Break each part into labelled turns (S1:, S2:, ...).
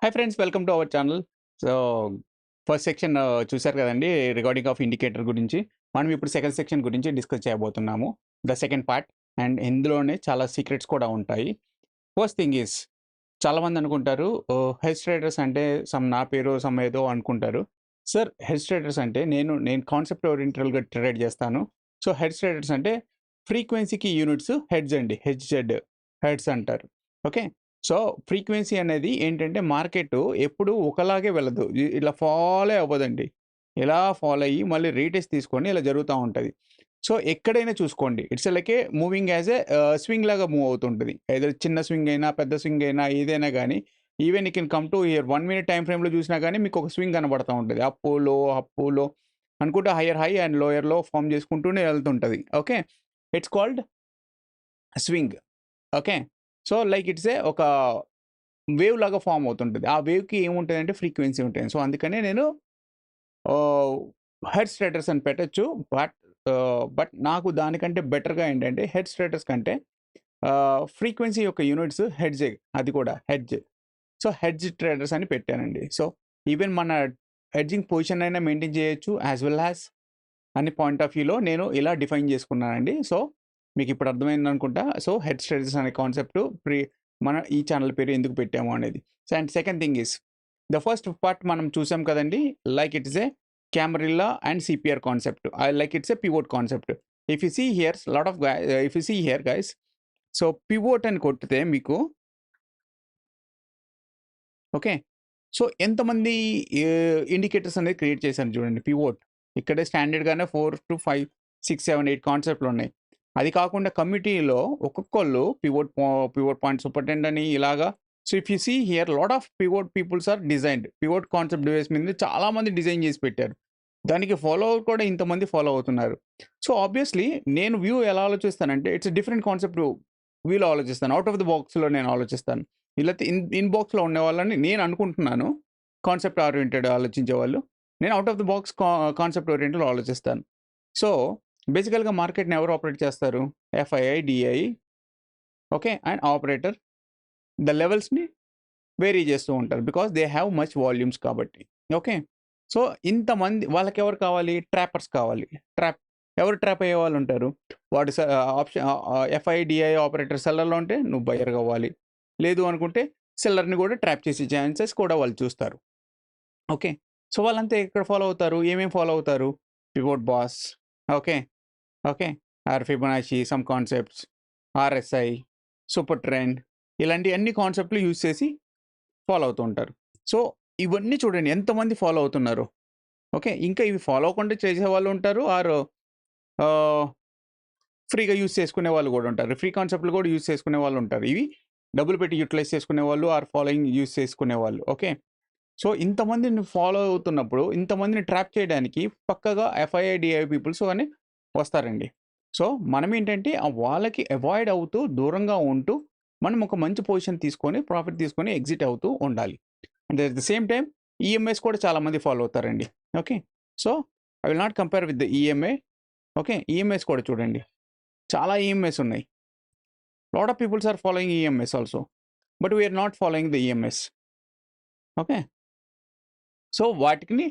S1: Hi friends, welcome to our channel. So, first section చూసారు కదండీ! Regarding of indicator గురించి. మనం ఇప్పుడు సెకండ్ సెక్షన్ గురించి డిస్కస్ చేయబోతున్నాము. The second part. అండ్ ఇందులోనే చాలా సీక్రెట్స్ కూడా ఉంటాయి. ఫస్ట్ థింగ్ ఈస్ చాలామంది అనుకుంటారు హెడ్జ్ ట్రేడర్స్ అంటే నా పేరో ఏదో అనుకుంటారు. సార్, హెడ్జ్ ట్రేడర్స్ అంటే నేను కాన్సెప్ట్ ఓరియెంటెడ్‌గా ట్రేడ్ చేస్తాను. సో, హెడ్జ్ ట్రేడర్స్ అంటే ఫ్రీక్వెన్సీకి యూనిట్స్ హెడ్జ్ అండి. హెడ్స్ అంటారు. ఓకే. సో, ఫ్రీక్వెన్సీ అనేది ఏంటంటే మార్కెట్టు ఎప్పుడూ ఒకలాగే వెళ్ళదు. ఇలా ఫాలో అవ్వదండి. ఇలా ఫాలో అయ్యి మళ్ళీ రీటెస్ట్ తీసుకొని ఇలా జరుగుతా ఉంటది. సో, ఎక్కడైనా చూసుకోండి. It's like a moving as a swing లాగా మూవ్ అవుతుంటది. ఐదర్ చిన్న స్వింగ్ అయినా, పెద్ద స్వింగ్ అయినా ఏదైనా గానీ even you can come to here 1 minute time ఫ్రేమ్‌లో చూసినా గానీ మీకొక స్వింగ్ కనబడతా ఉంటది. అప్, లో అనుకుంటా higher high and lower low form చేసుకుంటూనే వెళ్తుంటది. Okay. It's called swing. Okay. So, like it's a ఒక వేవ్ లాగా ఫార్మ్ అవుతుంటది. ఆ వేవ్‌కి ఏముంటదంటే ఫ్రీక్వెన్సీ ఉంటది. సో, అందుకనే నేను ఆహ్, హెడ్ స్ట్రేటర్స్ అని పెట్టొచ్చు. బట్ నాకు దానికంటే బెటర్‌గా ఏంటంటే హెడ్ స్ట్రేటర్స్ కంటే ఫ్రీక్వెన్సీ యొక్క యూనిట్స్ హెడ్జే, అది కూడా హెడ్జ్. సో, హెడ్జ్ ట్రేడర్స్ అని పెట్టానండి. సో, ఈవెన్ మన హెడ్జింగ్ పొజిషన్ అయినా మెయింటైన్ చేయొచ్చు. యాస్ వెల్ యాస్ అనే పాయింట్ ఆఫ్ వ్యూలో నేను ఇలా డిఫైన్ చేసుకున్నానండి. సో, మీకిప్పుడు అర్థమైందనుకుంటా. సో, హెడ్ స్ట్రేటర్స్ అనే కాన్సెప్ట్ మన ఈ ఛానల్ పేరు ఎందుకు పెట్టాము అనేది. So, and second thing is the first part మనం చూసాం కదండీ! Like it is a camarilla and CPR concept. Like it's a pivot concept. If you see here lot of if you see here guys, so, pivot అని కొడితే మీకు okay. So, ఎంతమంది indicators అనేది create చేశాను చూడండి పివోట్. ఇక్కడే స్టాండర్డ్‌గానే 4-5, 6, 7, 8 కాన్సెప్ట్‌లున్నాయి. అది కాకుండా కమ్యూనిటీలో ఒక్కొక్కళ్ళు పివోట్ పాయింట్ సూపరింటెండెంట్ అని ఇలాగా. So, if you see here lot of pivot peoples are designed. Pivot concept base మీద చాలామంది డిజైన్ చేసి పెట్టారు. దానికి ఫాలోవర్ కూడా ఇంతమంది ఫాలో అవుతున్నారు. సో, ఆబ్వియస్‌లీ నేను వ్యూ ఎలా ఆలోచిస్తానంటే ఇట్స్ డిఫరెంట్ కాన్సెప్ట్ వ్యూలో ఆలోచిస్తాను. ఔట్ ఆఫ్ ది బాక్స్‌లో నేను ఆలోచిస్తాను. లేతే ఇన్ బాక్స్‌లో ఉండేవాళ్ళని నేను అనుకుంటున్నాను. కాన్సెప్ట్ ఓరియెంటెడ్ ఆలోచించేవాళ్ళు. నేను out of the box concept ఓరియెంటెడ్‌లో ఆలోచిస్తాను. సో, బేసికల్‌గా మార్కెట్‌ని ఎవరు ఆపరేట్ చేస్తారు? FII, DI, okay. And operator the లెవెల్స్‌ని వేరీ చేస్తూ ఉంటారు. Because they have much volumes కాబట్టి. ఓకే. సో, ఇంతమంది వాళ్ళకెవరు కావాలి? ట్రాపర్స్ కావాలి. ఎవరు ట్రాప్ అయ్యేవాళ్ళుంటారు? వాడు ఎఫ్ఐ, డిఐ ఆపరేటర్ సెల్లర్‌లో ఉంటే నువ్వు బయర్ అవ్వాలి. లేదు అనుకుంటే సెల్లర్‌ని కూడా ట్రాప్ చేసే ఛాన్సెస్ కూడా వాళ్ళు చూస్తారు. ఓకే. సో, వాళ్ళంతా ఎక్కడ ఫాలో అవుతారు? ఏమేం ఫాలో అవుతారు? Pivot boss, okay. Okay. Fibonacci, some concepts, RSI, super trend ఇలాంటి అన్ని కాన్సెప్ట్‌లు యూజ్ చేసి ఫాలో అవుతూ ఉంటారు. సో, ఇవన్నీ చూడండి ఎంతమంది ఫాలో అవుతున్నారో. ఓకే. ఇంకా ఇవి ఫాలో అవ్వకుండా చేసేవాళ్ళు ఉంటారు. ఆహ్, ఫ్రీగా యూజ్ చేసుకునే వాళ్ళు గూడా ఉంటారు. ఫ్రీ కాన్సెప్ట్‌లు కూడా యూజ్ చేసుకునే వాళ్ళు ఉంటారు. ఇవి డబ్బులు పెట్టి యుటిలైజ్ చేసుకునేవాళ్ళు ఫాలోయింగ్ యూజ్ చేసుకునేవాళ్ళు. ఓకే. సో, ఇంతమందిని ఫాలో అవుతున్నప్పుడు, ఇంతమందిని ట్రాప్ చేయడానికి పక్కగా ఎఫ్ఐఐ, డిఐ పీపుల్స్ అని వస్తారండి. సో, మనమేంటంటే వాళ్ళకి అవాయిడ్ అవుతూ, దూరంగా ఉంటూ, మనం ఒక మంచి పొజిషన్ తీసుకొని, ప్రాఫిట్ తీసుకొని ఎగ్జిట్ అవుతూ ఉండాలి. And at the same time EMIs కూడా చాలామంది ఫాలో అవుతారండి. Okay. So, I will not compare with the EMI. Okay. EMIs కూడా చూడండి. చాలా ఈఎంఐస్ ఉన్నాయి. Lot of peoples are following EMIs also. But we are not following the EMIs. Okay. So, వాటిని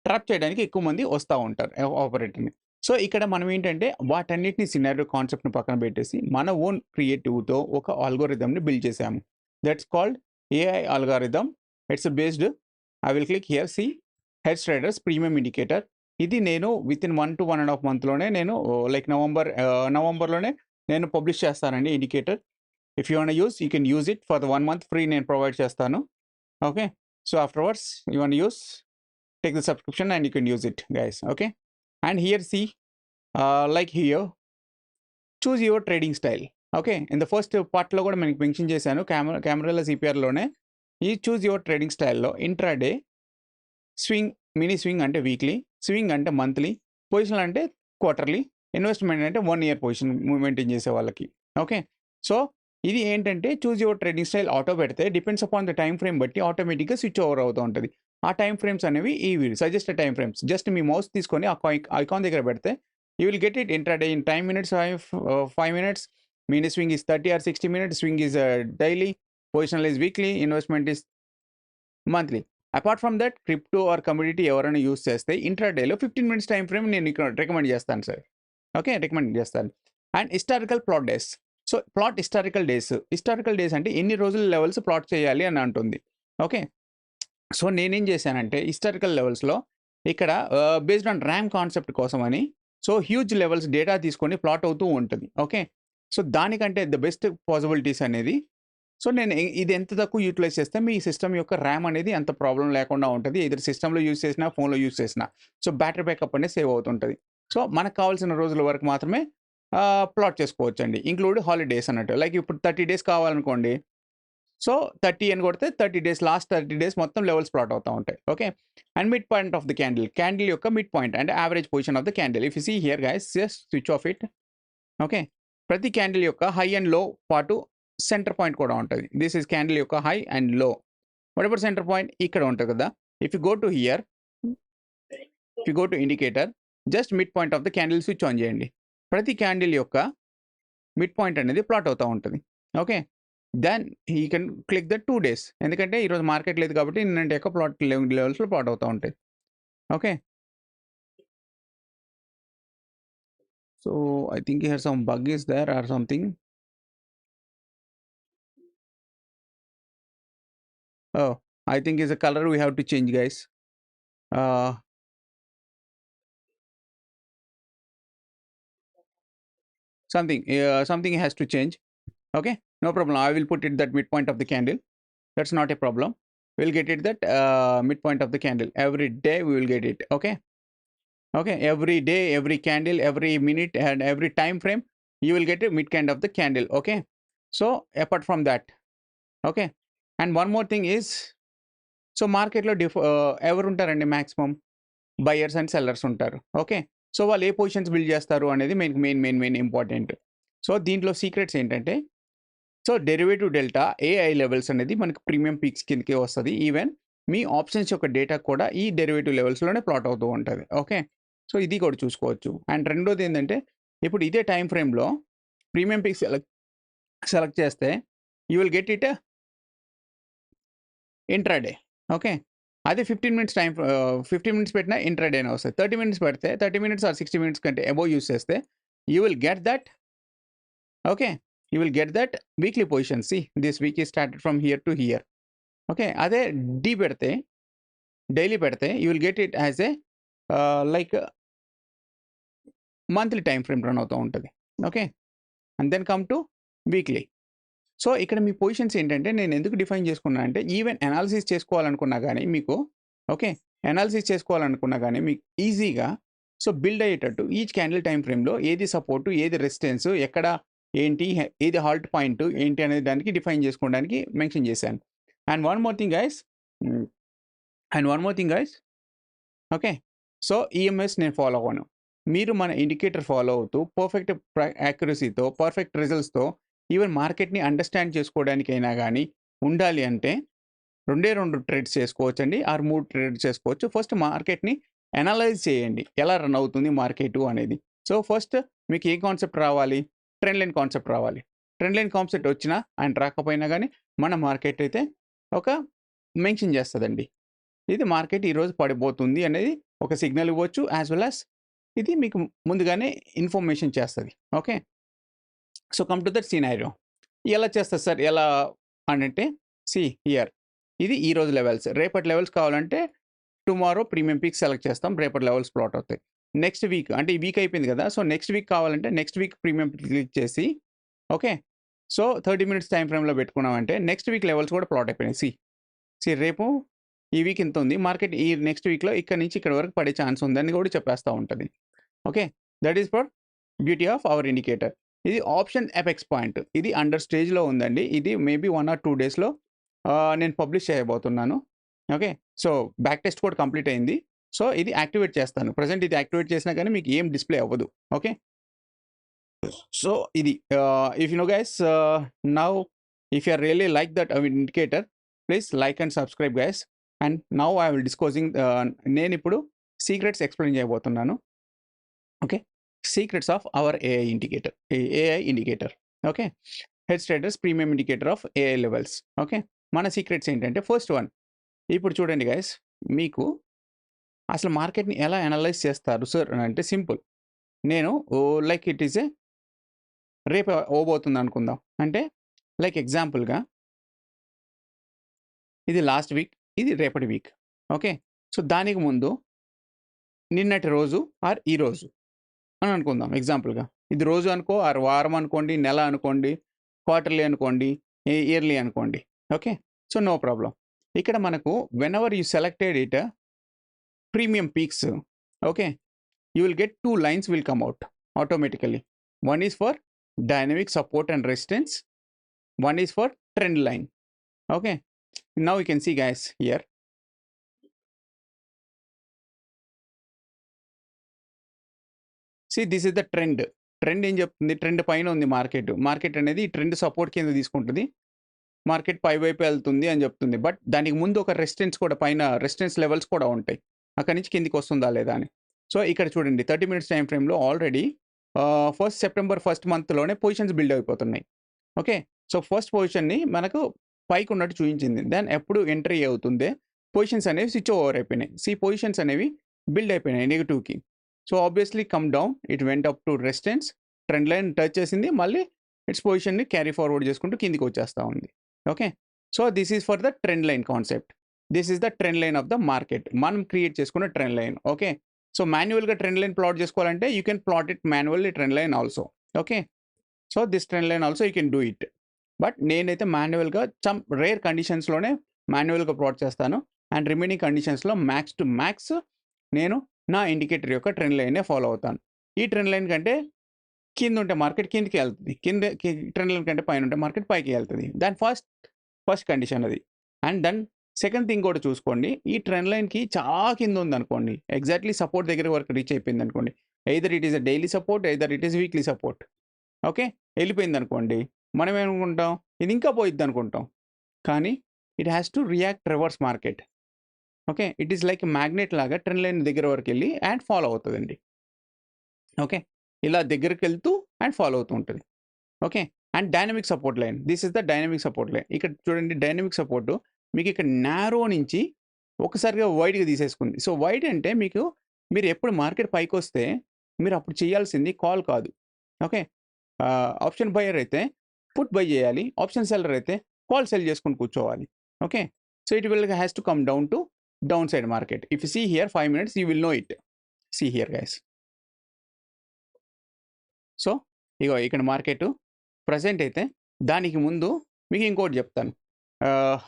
S1: trap చేయడానికి ఎక్కువ మంది వస్తా ఉంటారు ఆపరేటర్‌ని. సో, ఇక్కడ మనం ఏంటంటే వాటన్నిటిని సినారియో కాన్సెప్ట్‌ని పక్కన పెట్టేసి మన ఓన్ క్రియేటివ్‌తో ఒక అల్గోరిథమ్‌ని బిల్డ్ చేసాము. That's called AI algorithm. It's based I will click here see hedge traders premium indicator. ఇది నేను వితిన్ 1-1 ½ మంత్‌లోనే నేను లైక్ నవంబర్‌లోనే నేను పబ్లిష్ చేస్తానండి indicator. If you want use you can use it for the 1 month free నేను provide చేస్తాను. Okay. So, afterwards you want use take the subscription and you can use it guys. Okay. And here see like here choose your trading style. Okay. In the first పార్ట్‌లో కూడా మీకు mention చేశాను. కెమెరాల సిపిఆర్‌లోనే ఈ choose your trading స్టైల్‌లో intraday, swing, mini swing అంటే weekly, swing అంటే monthly, position అంటే క్వార్టర్లీ, ఇన్వెస్ట్‌మెంట్ అంటే 1 ఇయర్ పొజిషన్ మెయింటైన్ చేసే వాళ్ళకి. ఓకే. సో, ఇది ఏంటంటే choose your trading style auto పెడితే depends upon the time frame బట్టి ఆటోమేటిక్‌గా స్విచ్ ఓవర్ అవుతూ ఉంటది. ఆ టైమ్ ఫ్రేమ్స్ అనేవి ఇవి సజెస్టెడ్ టైమ్ ఫ్రేమ్స్. జస్ట్ మీ మౌస్ తీసుకొని ఆ ఐకాన్ దగ్గర పెడితే you will get it intraday in 10 minutes, 5 minutes. Mini swing is 30 or 60 minutes, swing is daily, positional is weekly, investment is monthly. Apart from that crypto or commodity ఎవరైనా use చేస్తే ఇంట్రాడేలో 15 minutes time frame నేను ఇక్కడ recommend చేస్తాను sir. Okay. Recommend చేస్తాను. And historical plot days. So, plot historical days. Historical days అంటే ఎన్ని రోజుల లెవెల్స్ ప్లాట్ చేయాలి అని అంటుంది. ఓకే. సో, నేనేం చేశానంటే హిస్టారికల్ లెవెల్స్‌లో ఇక్కడ బేస్డ్ ఆన్ ర్యామ్ కాన్సెప్ట్ కోసమని సో, హ్యూజ్ లెవెల్స్ డేటా తీసుకొని ప్లాట్ అవుతూ ఉంటుంది. ఓకే. సో, దానికంటే ద బెస్ట్ పాసిబిలిటీస్ అనేది సో, నేను ఇది ఎంత తక్కువ యూటిలైజ్ చేస్తే మీ సిస్టమ్ యొక్క ర్యామ్ అనేది అంత ప్రాబ్లమ్ లేకుండా ఉంటది. ఎయిదర్ సిస్టమ్‌లో యూజ్ చేసినా, ఫోన్‌లో యూజ్ చేసినా. సో, బ్యాటరీ బ్యాకప్ అనేది సేవ్ అవుతుంటది. సో, మనకు కావాల్సిన రోజుల వరకు మాత్రమే ప్లాట్ చేసుకోవచ్చండి. ఇంక్లూడ్ హాలిడేస్ అన్నట్టు. లైక్ ఇప్పుడు 30 డేస్ కావాలనుకోండి. సో, 30 అని కొడితే 30 డేస్ లాస్ట్ 30 డేస్ మొత్తం లెవెల్స్ ప్లాట్ అవుతా ఉంటాయి. Okay. And mid point of the candle. Candle యొక్క mid point and average position of the candle. If you see here guys just switch off it. Okay. ప్రతి candle యొక్క high and low పాటు center point కూడా ఉంటది. This is candle యొక్క high and low. Whatever center point ఇక్కడ ఉంటది కదా! If you go to here, if you go to indicator just mid point of the candle switch on చేయండి. ప్రతి candle యొక్క mid point అనేది plot అవుతా ఉంటది. Okay. Then you can click the 2 days. ఎందుకంటే ఈరోజు మార్కెట్ లేదు కాబట్టి నిన్నటి యొక్క ప్లాట్ లెవెల్స్‌లో ప్లాట్ అవుతా ఉంటాయి. Okay. So, I think here some bug is there or something. Oh! I think is a color we have to change, guys. Uh, something has to change. Okay, no problem. I will put it that midpoint of the candle. That's not a problem. We'll get it that midpoint of the candle. Every day we will get it. Okay. Okay. Every day, every candle, every minute, and every time frame, you will get a midpoint of the candle. Okay. So apart from that, okay. And one more thing is, so మార్కెట్‌లో ఎవరు ఉంటారండి maximum? Buyers and sellers ఉంటారు. Okay. So, వాళ్ళు ఏ positions build చేస్తారు అనేది main important. So, దీంట్లో secrets ఏంటంటే, so, derivative delta a i levels అనేది మనకు ప్రీమియం పీక్స్ కిందకే వస్తది. ఈవెన్ మీ ఆప్షన్స్ యొక్క డేటా కూడా ఈ డెరివేటివ్ లెవెల్స్‌లోనే ప్లాట్ అవుతూ ఉంటది. ఓకే. సో, ఇది కూడా చూసుకోవచ్చు. అండ్ రెండోది ఏందంటే, ఇప్పుడు ఇదే టైమ్ ఫ్రేమ్‌లో ప్రీమియం పీక్స్ సెలెక్ట్ చేస్తే you will get it intraday. Okay. అదే 15 మినిట్స్ పెట్టినా ఇంట్రాడే అనే వస్తది. 30 మినిట్స్ పెడితే 30 మినిట్స్ ఆర్ 60 మినిట్స్ కంటే అబోవ్ యూజ్ చేస్తే you will get that. Okay. You will get that weekly position. See this week is started from here to here. Okay. అదే D పెడితే daily పెడితే you will get it as a like monthly time frame run అవుతూ ఉంటది. Okay. And then come to weekly. So, ఇక్కడ మీ positions ఏంటంటే నేను ఎందుకు డిఫైన్ చేసుకున్నా అంటే ఈవెన్ అనాలిసిస్ చేసుకోవాలనుకున్నా గానీ మీకు ఓకే. అనాలిసిస్ చేసుకోవాలనుకున్నా గానీ మీకు ఈజీగా సో, బిల్డ్ అయ్యేటట్టు ఈచ్ క్యాండిల్ టైమ్ ఫ్రేమ్‌లో ఏది సపోర్ట్, ఏది రెసిస్టెన్స్, ఎక్కడ ఏంటి, ఏది హాల్ట్ పాయింట్ ఏంటి అనే దానికి డిఫైన్ చేసుకోవడానికి మెన్షన్ చేశాను. And one more thing guys okay. So, EMS నేను ఫాలో అవ్వను. మీరు మన ఇండికేటర్ ఫాలో అవుతూ పర్ఫెక్ట్ యాక్యురసీతో, పర్ఫెక్ట్ రిజల్ట్స్‌తో ఈవెన్ మార్కెట్‌ని అండర్‌స్టాండ్ చేసుకోవడానికైనా గానీ ఉండాలి అంటే 2 ట్రేడ్స్ చేసుకోవచ్చండి. ఆర్ 3 ట్రేడ్స్ చేసుకోవచ్చు. ఫస్ట్ మార్కెట్‌ని అనలైజ్ చేయండి. ఎలా రన్ అవుతుంది మార్కెటు అనేది. సో, ఫస్ట్ మీకు ఏ కాన్సెప్ట్ రావాలి? ట్రెండ్ లైన్ కాన్సెప్ట్ రావాలి. ట్రెండ్ లైన్ కాన్సెప్ట్ వచ్చినా అండ్ రాకపోయినా గానీ మన మార్కెట్ అయితే ఒక మెన్షన్ చేస్తదండి. ఇది మార్కెట్ ఈరోజు పడిపోతుంది అనేది ఒక సిగ్నల్ ఇవ్వచ్చు. యాస్ వెల్ యాస్ ఇది మీకు ముందుగానే ఇన్ఫర్మేషన్ చేస్తది. Okay. So, come to that scenario. ఎలా చేస్తది సార్? ఎలా అనంటే సీ హియర్ ఇది ఈరోజు లెవెల్స్. రేపటి లెవెల్స్ కావాలంటే టుమారో ప్రీమియం పీక్స్ సెలెక్ట్ చేస్తాం. రేపటి లెవెల్స్ ప్లాట్ అవుతాయి. నెక్స్ట్ వీక్ అంటే ఈ వీక్ అయిపోయింది కదా! సో, నెక్స్ట్ వీక్ కావాలంటే నెక్స్ట్ వీక్ ప్రీమియం క్లిక్ చేసి ఓకే. సో, 30 మినిట్స్ టైమ్ ఫ్రేమ్‌లో పెట్టుకున్నామంటే నెక్స్ట్ వీక్ లెవెల్స్ కూడా ప్లాట్ అయిపోయినాయి. రేపు ఈ వీక్ ఇంత ఉంది. మార్కెట్ ఈ నెక్స్ట్ వీక్‌లో ఇక్కడి నుంచి ఇక్కడి వరకు పడే ఛాన్స్ ఉందని కూడా చెప్పేస్తా ఉంటది. Okay. That is for beauty of our indicator. ఇది ఆప్షన్ ఎపెక్స్ పాయింట్. ఇది అండర్ స్టేజ్‌లో ఉందండి. ఇది మేబీ 1 ఆర్ 2 డేస్‌లో నేను పబ్లిష్ చేయబోతున్నాను. ఓకే. సో, బ్యాక్ టెస్ట్ కూడా కంప్లీట్ అయింది. సో, ఇది యాక్టివేట్ చేస్తాను. ప్రెజెంట్ ఇది యాక్టివేట్ చేసినా గానీ మీకు ఏం డిస్‌ప్లే అవ్వదు. ఓకే. సో, ఇది if you know guys now if you are really like that our indicator please like and subscribe guys. And now I will discussing నేనిప్పుడు సీక్రెట్స్ ఎక్స్‌ప్లెయిన్ చేయబోతున్నాను. Okay. Secrets of our AI indicator. Okay. Head status premium indicator of AI levels. Okay. మన secrets ఏంటంటే first one ఇప్పుడు చూడండి guys, మీకు అసలు మార్కెట్‌ని ఎలా అనలైజ్ చేస్తారు సార్ అని అంటే సింపుల్. నేను లైక్ ఇట్ ఈస్ రేపు అవ్వబోతుంది అనుకుందాం. అంటే లైక్ ఎగ్జాంపుల్‌గా ఇది లాస్ట్ వీక్, ఇది రేపటి వీక్. ఓకే. సో, దానికి ముందు నిన్నటి రోజు ఆర్ ఈ రోజు అని అనుకుందాం ఎగ్జాంపుల్‌గా. ఇది రోజు అనుకో ఆర్ వారం అనుకోండి, నెల అనుకోండి, క్వార్టర్లీ అనుకోండి, ఇయర్లీ అనుకోండి. ఓకే. So, no problem. ఇక్కడ మనకు whenever you selected it premium peaks, okay, you will get two lines will come out automatically. One is for dynamic support and resistance, one is for trend line. Okay, now you can see guys here. See, this is the trend. Trend ఏం చెప్తుంది? Trend పైన ఉంది market. Market అనేది ఈ trend support కింద తీసుకుంటుంది. Market పై వైపు వెళ్తుంది అని చెప్తుంది. బట్ దానికి ముందు ఒక రెసిస్టెన్స్ కూడా, పైన రెసిస్టెన్స్ లెవెల్స్ కూడా ఉంటాయి. అక్కడి నుంచి కిందికి వస్తుందా లేదా అని. సో, ఇక్కడ చూడండి 30 మినిట్స్ టైమ్ ఫ్రేమ్‌లో ఆల్రెడీ ఫస్ట్ సెప్టెంబర్ ఫస్ట్ మంత్‌లోనే పొజిషన్స్ బిల్డ్ అయిపోతున్నాయి. ఓకే. సో, ఫస్ట్ పొజిషన్‌ని మనకు పైకి ఉన్నట్టు చూయించింది. దెన్ ఎప్పుడు ఎంట్రీ అవుతుందే పొజిషన్స్ అనేవి స్విచ్ ఓవర్ అయిపోయినాయి. పొజిషన్స్ అనేవి బిల్డ్ అయిపోయినాయి నెగెటివ్‌కి. So, obviously come down, it went up to resistance, trend line touch చేసింది. మళ్ళీ ఇట్స్ పొజిషన్‌ని క్యారీ ఫార్వర్డ్ చేసుకుంటూ కిందికి వచ్చేస్తా ఉంది. Okay. So, this is for the trend line concept. This is the trend line of the market. మనం create చేసుకున్న trend line. Okay. So, మాన్యువల్‌గా trend line plot చేసుకోవాలంటే you can plot it manually trend line also. Okay. So, this trend line also you can do it. But నేనైతే మాన్యువల్‌గా some rare కండిషన్స్‌లోనే మాన్యువల్‌గా plot చేస్తాను. And remaining కండిషన్స్‌లో max to max నేను నా indicator యొక్క trend లైన్‌నే ఫాలో అవుతాను. ఈ ట్రెండ్ లైన్ కంటే కింద ఉంటే మార్కెట్ కిందకి వెళ్తది. ట్రెండ్ లైన్ కంటే పైన ఉంటే మార్కెట్ పైకి వెళ్తది. దాని ఫస్ట్ కండిషన్ అది. అండ్ దెన్ సెకండ్ థింగ్ కూడా చూసుకోండి. ఈ ట్రెండ్ లైన్‌కి చాలా కింద ఉందనుకోండి, ఎగ్జాక్ట్‌లీ సపోర్ట్ దగ్గర వరకు రీచ్ అయిపోయిందనుకోండి, either it is a daily support, either it is weekly support. Okay. వెళ్ళిపోయిందనుకోండి, మనం ఏమనుకుంటాం, ఇది ఇంకా పోయిద్దనుకుంటాం. కానీ it has to react reverse market. Okay. It is like magnet లాగా ట్రెండ్ లైన్ దగ్గర వరకెళ్ళి అండ్ ఫాలో అవుతదండి. ఓకే. ఇలా దగ్గరికెళ్తూ అండ్ ఫాలో అవుతూ ఉంటది. Okay. And dynamic support line. This is the dynamic support line. ఇక్కడ చూడండి, డైనమిక్ సపోర్ట్ మీకు ఇక్కడ నారో నుంచి ఒక్కసారిగా వైడ్‌గా తీసేసుకుంది. సో, వైడ్ అంటే మీరు ఎప్పుడు మార్కెట్ పైకొస్తే మీరు అప్పుడు చేయాల్సింది కాల్ కాదు. ఓకే. ఆప్షన్ బయర్ అయితే పుట్ బై చేయాలి. ఆప్షన్ సెల్లర్ అయితే కాల్ సెల్ చేసుకొని కూర్చోవాలి. Okay. So, it has to come down to down side market. If you see here 5 minutes you will know it. See here guys. So, ఇగో ఇక్కడ market present అయితే దానికి ముందు మీకు ఇంకోటి చెప్తాను. ఆహ్,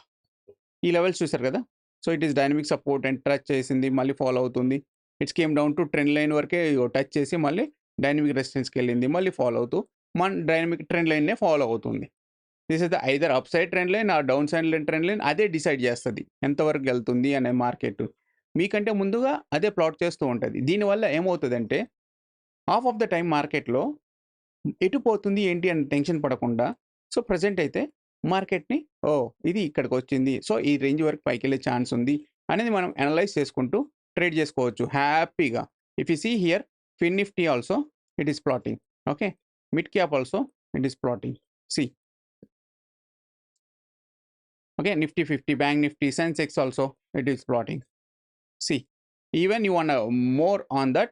S1: ఈ లెవెల్స్ చూసారు కదా! So, it is dynamic support and touch చేసింది, మళ్ళీ ఫాలో అవుతుంది. It's came down to trend line వరకే టచ్ చేసి మళ్ళీ డైనమిక్ రెసిస్టెన్స్‌కెళ్ళింది. మళ్ళీ ఫాలో అవుతూ మన డైనమిక్ ట్రెండ్ లైన్‌నే ఫాలో అవుతుంది. This is the either up side trend line or down side trend line. అదే డిసైడ్ చేస్తది ఎంతవరకు వెళ్తుంది అనే మార్కెట్. మీకంటే ముందుగా అదే ప్లాట్ చేస్తూ ఉంటది. దీనివల్ల ఏమవుతదంటే హాఫ్ ఆఫ్ ద టైమ్ మార్కెట్‌లో ఎటు పోతుంది ఏంటి అని టెన్షన్ పడకుండా, సో, ప్రెజెంట్ అయితే మార్కెట్‌ని ఇది ఇక్కడికొచ్చింది. సో, ఈ రేంజ్ వరకు పైకెళ్ళే ఛాన్స్ ఉంది అనేది మనం అనలైజ్ చేసుకుంటూ ట్రేడ్ చేసుకోవచ్చు హ్యాపీగా. If you see here Fin Nifty also it is plotting. Okay. Mid cap also it is plotting. See. Okay, Nifty 50, Bank Nifty, Sensex also it is plotting. See, even you want more on that,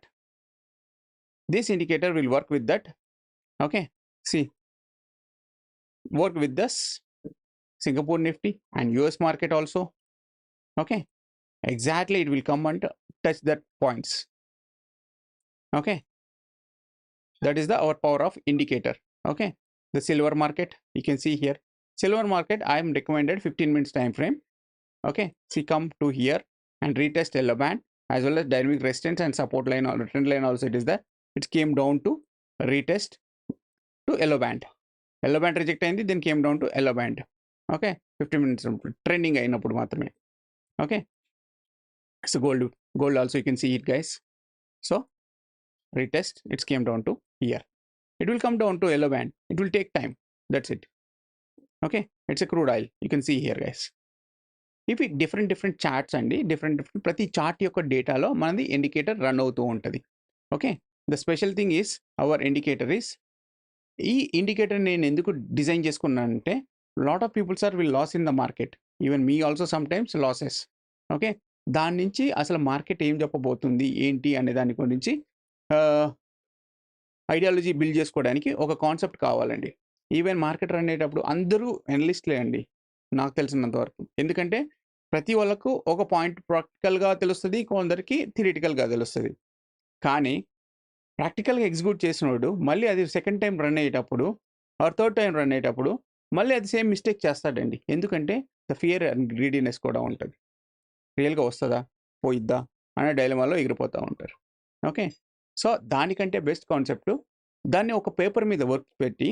S1: this indicator will work with that. Okay, see, work with this Singapore Nifty and US market also. Okay, exactly it will come and touch that points. Okay, that is the our power of indicator. Okay, the silver market you can see here. Silver market I am recommended 15 minutes time frame. Okay, see, come to here and retest yellow band as well as dynamic resistance and support line or trend line also it is there. It came down to retest to yellow band. Yellow band reject అయింది, then came down to yellow band. Okay, 15 minutes trending అయినప్పుడు మాత్రమే. Okay, so gold also you can see it guys. So retest, it came down to here. It will come down to yellow band. It will take time. That's it. Okay, it's a crude oil. You can see here guys. ఇవి different charts అండి. Different ప్రతి chart యొక్క డేటాలో మనది indicator run అవుతూ ఉంటుంది. Okay. The special thing is our indicator is, ఈ indicator నేను ఎందుకు డిజైన్ చేసుకున్నానంటే lot of peoples will loss in the market. Even me also some times losses. Okay. దాని నుంచి అసలు మార్కెట్ ఏం చెప్పబోతుంది, ఏంటి అనే దాని గురించి ఐడియాలజీ బిల్డ్ చేసుకోవడానికి ఒక కాన్సెప్ట్ కావాలండి. ఈవెన్ మార్కెట్ రన్ అయ్యేటప్పుడు అందరూ అనలిస్ట్‌లే అండి. నాకు తెలిసినంత వరకు. ఎందుకంటే ప్రతి వాళ్ళకు ఒక పాయింట్ ప్రాక్టికల్‌గా తెలుస్తది. కొందరికి థియరిటికల్‌గా తెలుస్తది. కానీ ప్రాక్టికల్‌గా ఎగ్జిక్యూట్ చేసినోడు మళ్ళీ అది సెకండ్ టైమ్ రన్ అయ్యేటప్పుడు థర్డ్ టైమ్ రన్ అయ్యేటప్పుడు మళ్ళీ అది సేమ్ మిస్టేక్ చేస్తాడండి. ఎందుకంటే ద ఫియర్ అండ్ గ్రీడీనెస్ కూడా ఉంటది. రియల్‌గా వస్తదా? పోయిద్దా? అనే డైలమాలో ఎగిరిపోతా ఉంటారు. ఓకే. సో, దానికంటే బెస్ట్ కాన్సెప్టు దాన్ని ఒక పేపర్ మీద వర్క్ పెట్టి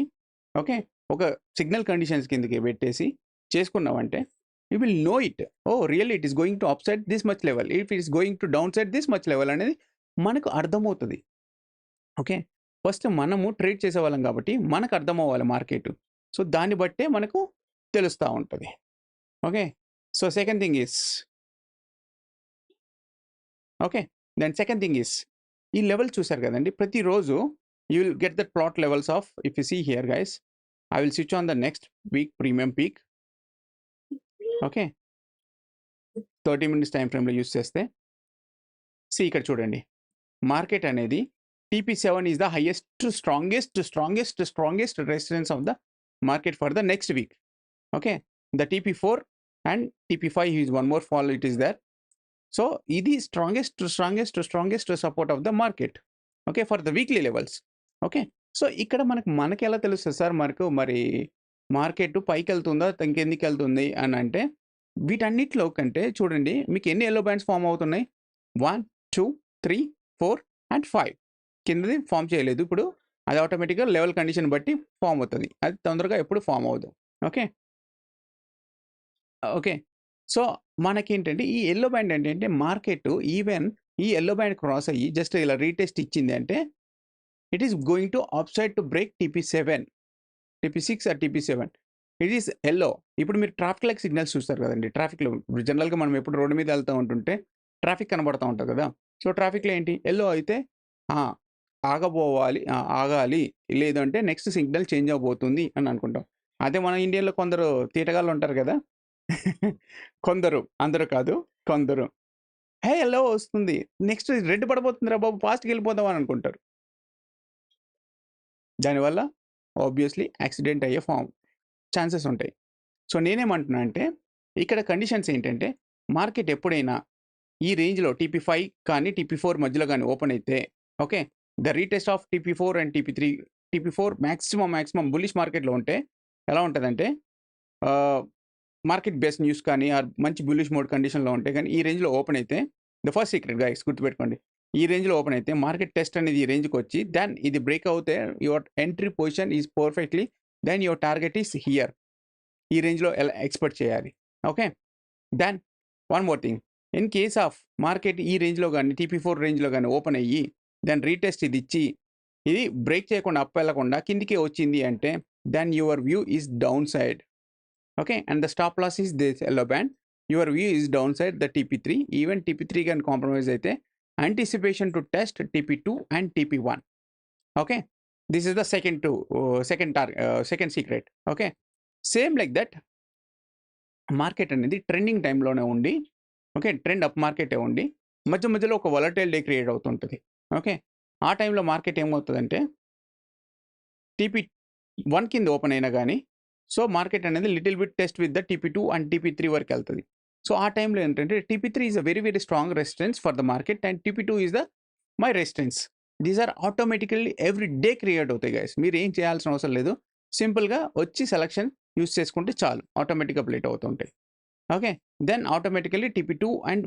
S1: ఓకే. ఒక సిగ్నల్ కండిషన్స్ కిందకి పెట్టేసి చేసుకున్నామంటే you will know it. Oh! Really it is going to up side this much level. If it is going to down side this much level అనేది మనకు అర్థమవుతది. ఓకే. ఫస్ట్ మనము trade చేసేవాళ్ళం కాబట్టి మనకు అర్థమవ్వాలి మార్కెటు. సో, దాన్ని బట్టే మనకు తెలుస్తా ఉంటది. Okay. So, second thing is okay. Then second thing is ఈ లెవెల్ చూసారు కదండీ! ప్రతిరోజు you will get that plot levels of if you see here guys I will switch on the next week premium peak. Okay. 30 minutes time ఫ్రేమ్‌లో use చేస్తే ఇక్కడ చూడండి. Market అనేది TP7 is the highest strongest resistance of the market for the next week. Okay. The TP4 and TP5 is one more fall it is there. So, ఇది strongest support of the market. Okay. For the weekly levels. Okay. So, ఇక్కడ మనకెలా తెలుస్తది sir మరి market పైకెళ్తుందా? ఇంకెందుకెళ్తుంది అనంటే వీటన్నిటిలో కంటే చూడండి మీకు ఎన్ని యెల్లో బ్యాండ్స్ ఫార్మ్ అవుతున్నాయి? 1, 2, 3, 4 అండ్ 5 కిందది ఫార్మ్ చేయలేదు. ఇప్పుడు అది ఆటోమేటిక్‌గా లెవెల్ కండిషన్ బట్టి ఫార్మ్ అవుతది. అది తొందరగా ఎప్పుడు ఫార్మ్ అవ్వదు. ఓకే. ఓకే. సో, మనకేంటంటే ఈ యెల్లో బ్యాండ్ ఏంటంటే మార్కెట్ ఈవెన్ ఈ యెల్లో బ్యాండ్ క్రాస్ అయ్యి జస్ట్ ఇలా రీటెస్ట్ ఇచ్చింది అంటే it is going to upside to break TP7, TP6 or TP7. It is yellow. ఇప్పుడు మీరు ట్రాఫిక్ లైట్ సిగ్నల్స్ చూస్తారు కదండీ! ట్రాఫిక్‌లో జనరల్‌గా మనం ఎప్పుడు రోడ్డు మీద వెళ్తా ఉంటుంటే ట్రాఫిక్ కనబడతా ఉంటది కదా! సో, ట్రాఫిక్‌లో ఏంటి యెల్లో అయితే ఆ! ఆగాలి. లేదంటే నెక్స్ట్ సిగ్నల్ చేంజ్ అవ్వబోతుంది అని అనుకుంటాం. అదే మన ఇండియాలో కొందరు తీటగాళ్ళు ఉంటారు కదా! కొందరు, అందరూ కాదు. కొందరు. హే! యెల్లో వస్తుంది. నెక్స్ట్ రెడ్ పడబోతుందిరా బాబు ఫాస్ట్‌గా వెళ్ళిపోదాం అని అనుకుంటారు. దానివల్ల ఆబ్వియస్‌లీ యాక్సిడెంట్ అయ్యే ఛాన్సెస్ ఉంటాయి. సో, నేనేమంటున్నా అంటే ఇక్కడ కండిషన్స్ ఏంటంటే మార్కెట్ ఎప్పుడైనా ఈ రేంజ్‌లో TP5 కానీ, TP4 మధ్యలో గాని ఓపెన్ అయితే okay. The retest of TP4 and TP4 maximum bullish మార్కెట్‌లో ఉంటే ఎలా ఉంటదంటే ఆహ్, మార్కెట్ బేస్డ్ న్యూస్ కానీ ఆర్ మంచి బుల్లిష్ మోడ్ కండిషన్‌లో ఉంటే గాని ఈ రేంజ్‌లో ఓపెన్ అయితే ద ఫస్ట్ సీక్రెట్ గైస్ గుర్తుపెట్టుకోండి. ఈ రేంజ్‌లో ఓపెన్ అయితే మార్కెట్ టెస్ట్ అనేది ఈ రేంజ్‌కొచ్చి దెన్ ఇది బ్రేక్ అవుతే your entry position is perfectly then your target is here. ఈ రేంజ్‌లో ఎక్స్‌పెక్ట్ చేయాలి. Okay. Then one more thing. In case of market ఈ రేంజ్‌లో గాని, TP4 రేంజ్‌లో గాని ఓపెన్ అయ్యి, దెన్ రీటెస్ట్ ఇది ఇచ్చి, ఇది బ్రేక్ చేయకుండా అప్ వెళ్ళకుండా కిందకే వచ్చింది అంటే, then your view is down side. Okay. And the stop loss is this yellow band. Your view is down side the TP3. Even TP3 గాని కాంప్రమైజ్ అయితే, anticipation to test TP2 and TP1. Okay. This is the second secret. Okay. Same like that market అనేది trending టైమ్‌లోనే ఉండి, okay. Trend up మార్కెటే ఉండి, మధ్యలో ఒక volatile day create అవుతుంటది. ఓకే. ఆ టైంలో మార్కెట్ ఏమవుతదంటే, TP1 కింద ఓపెన్ అయినా గాని, సో, మార్కెట్ అనేది little bit test with the TP2 and TP3 వరకెళ్తది. సో, ఆ టైంలో ఏంటంటే, TP3 is a very strong resistance for the market and TP2 is the my resistance. These are automatically every day create అవుతాయి guys. మీరేం చేయాల్సిన అవసరం లేదు. సింపుల్‌గా వచ్చి సెలక్షన్ యూజ్ చేసుకుంటే చాలు. ఆటోమేటిక్‌గా అప్‌డేట్ అవుతుంటాయి. Okay. Then automatically TP2 and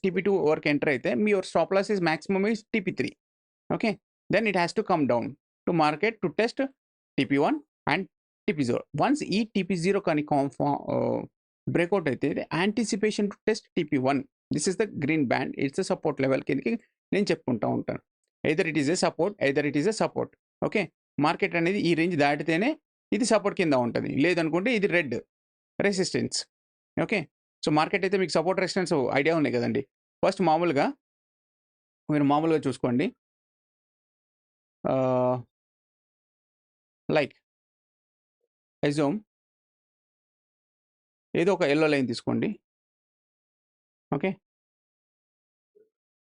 S1: TP2 వరకు ఎంటర్ అయితే మీ your stop loss is maximum is TP3. Okay. Then it has to come down to market to test TP1 and TP0. Once ఈ TP0 కానీ breakout అయితే anticipation to test TP1. This is the green band. It's a support level కిందకి నేను చెప్పుకుంటా ఉంటాను. Either it is a support. Okay. Market అనేది ఈ range దాటితేనే ఇది సపోర్ట్ కింద ఉంటది. లేదనుకుంటే ఇది red resistance. Okay. So, market అయితే మీకు సపోర్ట్ రెసిస్టెన్స్ ఐడియా ఉన్నాయి గదండీ! ఫస్ట్ మీరు మామూలుగా చూసుకోండి. ఆహ్, లైక్ అస్యూమ్ ఏదో ఒక యెల్లో లైన్ తీసుకోండి. ఓకే.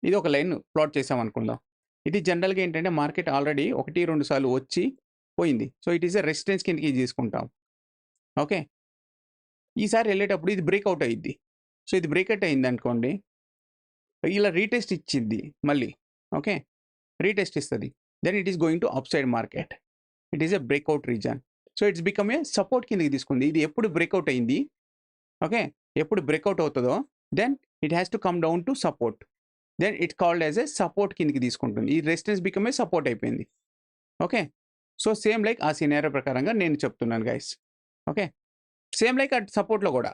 S1: ఇది ఒక లైన్ ప్లాట్ చేసామనుకుందాం. ఇది జనరల్‌గా ఏంటంటే మార్కెట్ ఆల్రెడీ 1, 2 సార్లు వచ్చి పోయింది. So, it is a resistance కిందకి తీసుకుంటాం. ఓకే. ఈసారి ఎళ్ళేటప్పుడు ఇది బ్రేక్‌ఔట్ అయ్యిద్ది. సో, ఇది బ్రేక్‌ఔట్ అయిందనుకోండి, ఇలా రీటెస్ట్ ఇచ్చిద్ది మళ్ళీ. ఓకే. రీటెస్ట్ ఇస్తది. Then it is going to upside market. It is a breakout reason. So, it's become a support కిందకి తీసుకుంది. ఇది ఎప్పుడు బ్రేక్‌ఔట్ అయింది, ఓకే. ఎప్పుడు బ్రేక్‌ఔట్ అవుతదో, then it has to come down to support. Then it's called as a support కిందకి తీసుకుంటుంది. ఈ రెసిస్టెన్స్ బికమ్ ఏ సపోర్ట్ అయిపోయింది. ఓకే. సో, సేమ్ లైక్ ఆ సినారియో ప్రకారంగా నేను చెప్తున్నాను guys. Okay. Same like at సపోర్ట్‌లో గూడా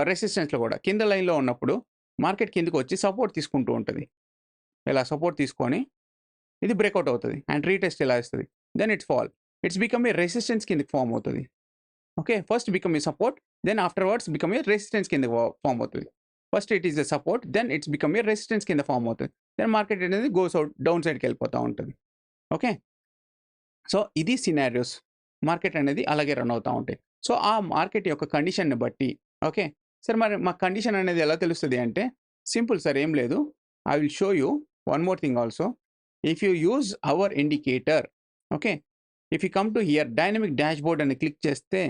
S1: రెసిస్టెన్స్‌లో గూడా కింద లైన్‌లో ఉన్నప్పుడు మార్కెట్ కిందకొచ్చి సపోర్ట్ తీసుకుంటూ ఉంటది. ఇలా సపోర్ట్ తీసుకొని ఇది బ్రేక్‌ఔట్ అవుతది. అండ్ రీటెస్ట్ ఇలా ఇస్తది. Then it's fall. It's become a resistance కిందకి ఫార్మ్ అవుతది. Okay. First become a support. Then afterwards become a resistance కింద ఫార్మ్ అవుతది. First it is a support. Then it's become a resistance కింద form అవుతది. Then market అనేది goes out down సైడ్‌కెళ్ళిపోతా ఉంటది. Okay. So, ఇది సినారియోస్. మార్కెట్ అనేది అలాగే రన్ అవుతా ఉంటాయి. సో, ఆ మార్కెట్ యొక్క కండిషన్‌ని బట్టి ఓకే. సార్ మరి మా కండిషన్ అనేది ఎలా తెలుస్తది అంటే, సింపుల్ సార్ ఏం లేదు. I will show you one more thing also. If you use our indicator okay. If you come to here dynamic dashboard అని క్లిక్ చేస్తే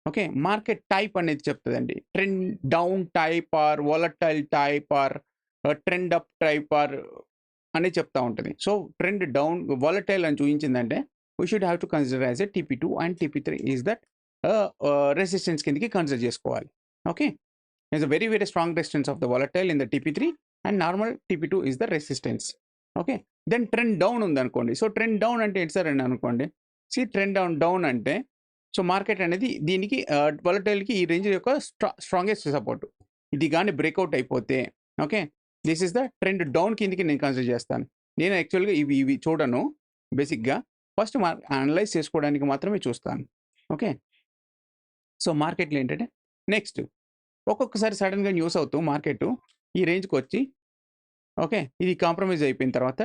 S1: ఓకే. మార్కెట్ టైప్ అనేది చెప్తదండి. Trend down type or volatile type or trend up type or అని చెప్తా ఉంటది. So, trend down volatile అని చూయించిందంటే we should have to consider as a TP2 and TP3 is that resistance కిందకి consider చేసుకోవాలి. Okay. Is a very very strong resistance of the volatile in the TP3 and normal TP2 is the resistance. Okay. Then trend down ఉందనుకోండి. So, trend down అంటే ఏంటి sir అని అనుకోండి. Trend down అంటే so, market అనేది దీనికి వోలటైల్‌కి ఈ range యొక్క స్ట్రాంగెస్ట్ సపోర్ట్. ఇది గాని బ్రేక్‌ఔట్ అయిపోతే okay. This is the trend down కిందకి నేను కన్సిడర్ చేస్తాను. నేను యాక్చువల్‌గా ఇవి చూడను బేసిక్‌గా. ఫస్ట్ అనలైజ్ చేసుకోవడానికి మాత్రమే చూస్తాను. ఓకే. సో, మార్కెట్‌లో ఏంటంటే నెక్స్ట్ ఒక్కొక్కసారి సడెన్‌గా న్యూస్ అవుతూ మార్కెట్ ఈ రేంజ్‌కొచ్చి ఓకే. ఇది కాంప్రమైజ్ అయిపోయిన తర్వాత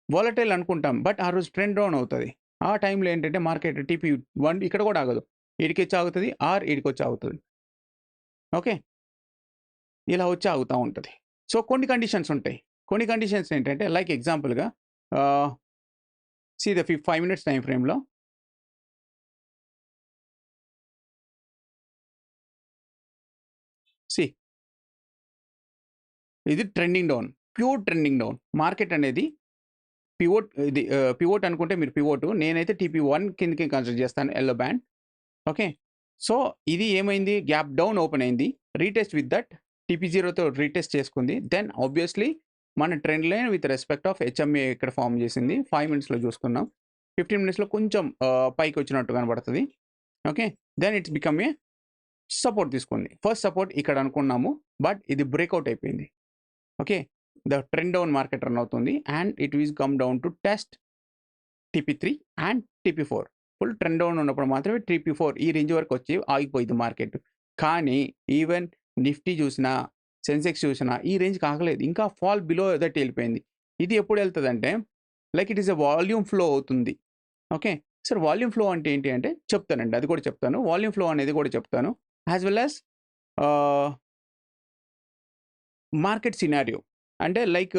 S1: వోలటైల్ అనుకుంటాం. బట్ ఆ రోజు ట్రెండ్ డౌన్ అవుతది. ఆ టైంలో ఏంటంటే మార్కెట్ టీపీ1 ఇక్కడ కూడా ఆగదు. ఈడికొచ్చి ఆగుతది ఆర్ ఈడికొచ్చి ఆగుతది. ఓకే. ఇలా వచ్చి ఆగుతా ఉంటది. సో, కొన్ని కండిషన్స్ ఉంటాయి. కొన్ని కండిషన్స్ ఏంటంటే లైక్ ఎగ్జాంపుల్‌గా ఆహ్, ద 5 మినిట్స్ టైమ్ ఫ్రేమ్‌లో సీ ఇది trending down. Pure trending down. Market అనేది పివోట్ అనుకుంటే మీరు పివోట్. నేనైతే టీపీ1 కిందకి కన్సిడర్ చేస్తాను యెల్లో బ్యాండ్. ఓకే. సో, ఇది ఏమైంది గ్యాప్ డౌన్ ఓపెన్ అయింది. రీటెస్ట్ విత్ దట్ టీపీ0తో రీటెస్ట్ చేసుకుంది. దెన్ ఆబ్వియస్‌లీ మన trend line with respect of HMA ఇక్కడ ఫార్మ్ చేసింది. 5 మినిట్స్‌లో చూసుకున్నాం. 15 మినిట్స్‌లో కొంచెం పైకొచ్చినట్టు కనబడతది. Okay. Then it's become a support తీసుకుంది. ఫస్ట్ సపోర్ట్ ఇక్కడ అనుకున్నాము. బట్ ఇది బ్రేక్‌ఔట్ అయిపోయింది. Okay. The trend down market run అవుతుంది. And it will come down to test TP three and TP four. Full trend down ఉన్నప్పుడు మాత్రమే టీపీ4 ఈ రేంజ్ వరకు వచ్చి ఆగిపోయింది మార్కెట్. కానీ ఈవెన్ నిఫ్టీ చూసినా, సెన్సెక్స్ చూసినా ఈ రేంజ్‌కి ఆగలేదు. ఇంకా ఫాల్ బిలో దట్ ఎళ్ళిపోయింది. ఇది ఎప్పుడు ఎళ్తదంటే like it is a volume flow అవుతుంది. ఓకే. సార్ వాల్యూమ్ ఫ్లో అంటే ఏంటి అంటే చెప్తానండి. అది కూడా చెప్తాను. వాల్యూమ్ ఫ్లో అనేది కూడా చెప్తాను. యాస్ వెల్ యాస్ ఆహ్, మార్కెట్ సినారియో. అంటే లైక్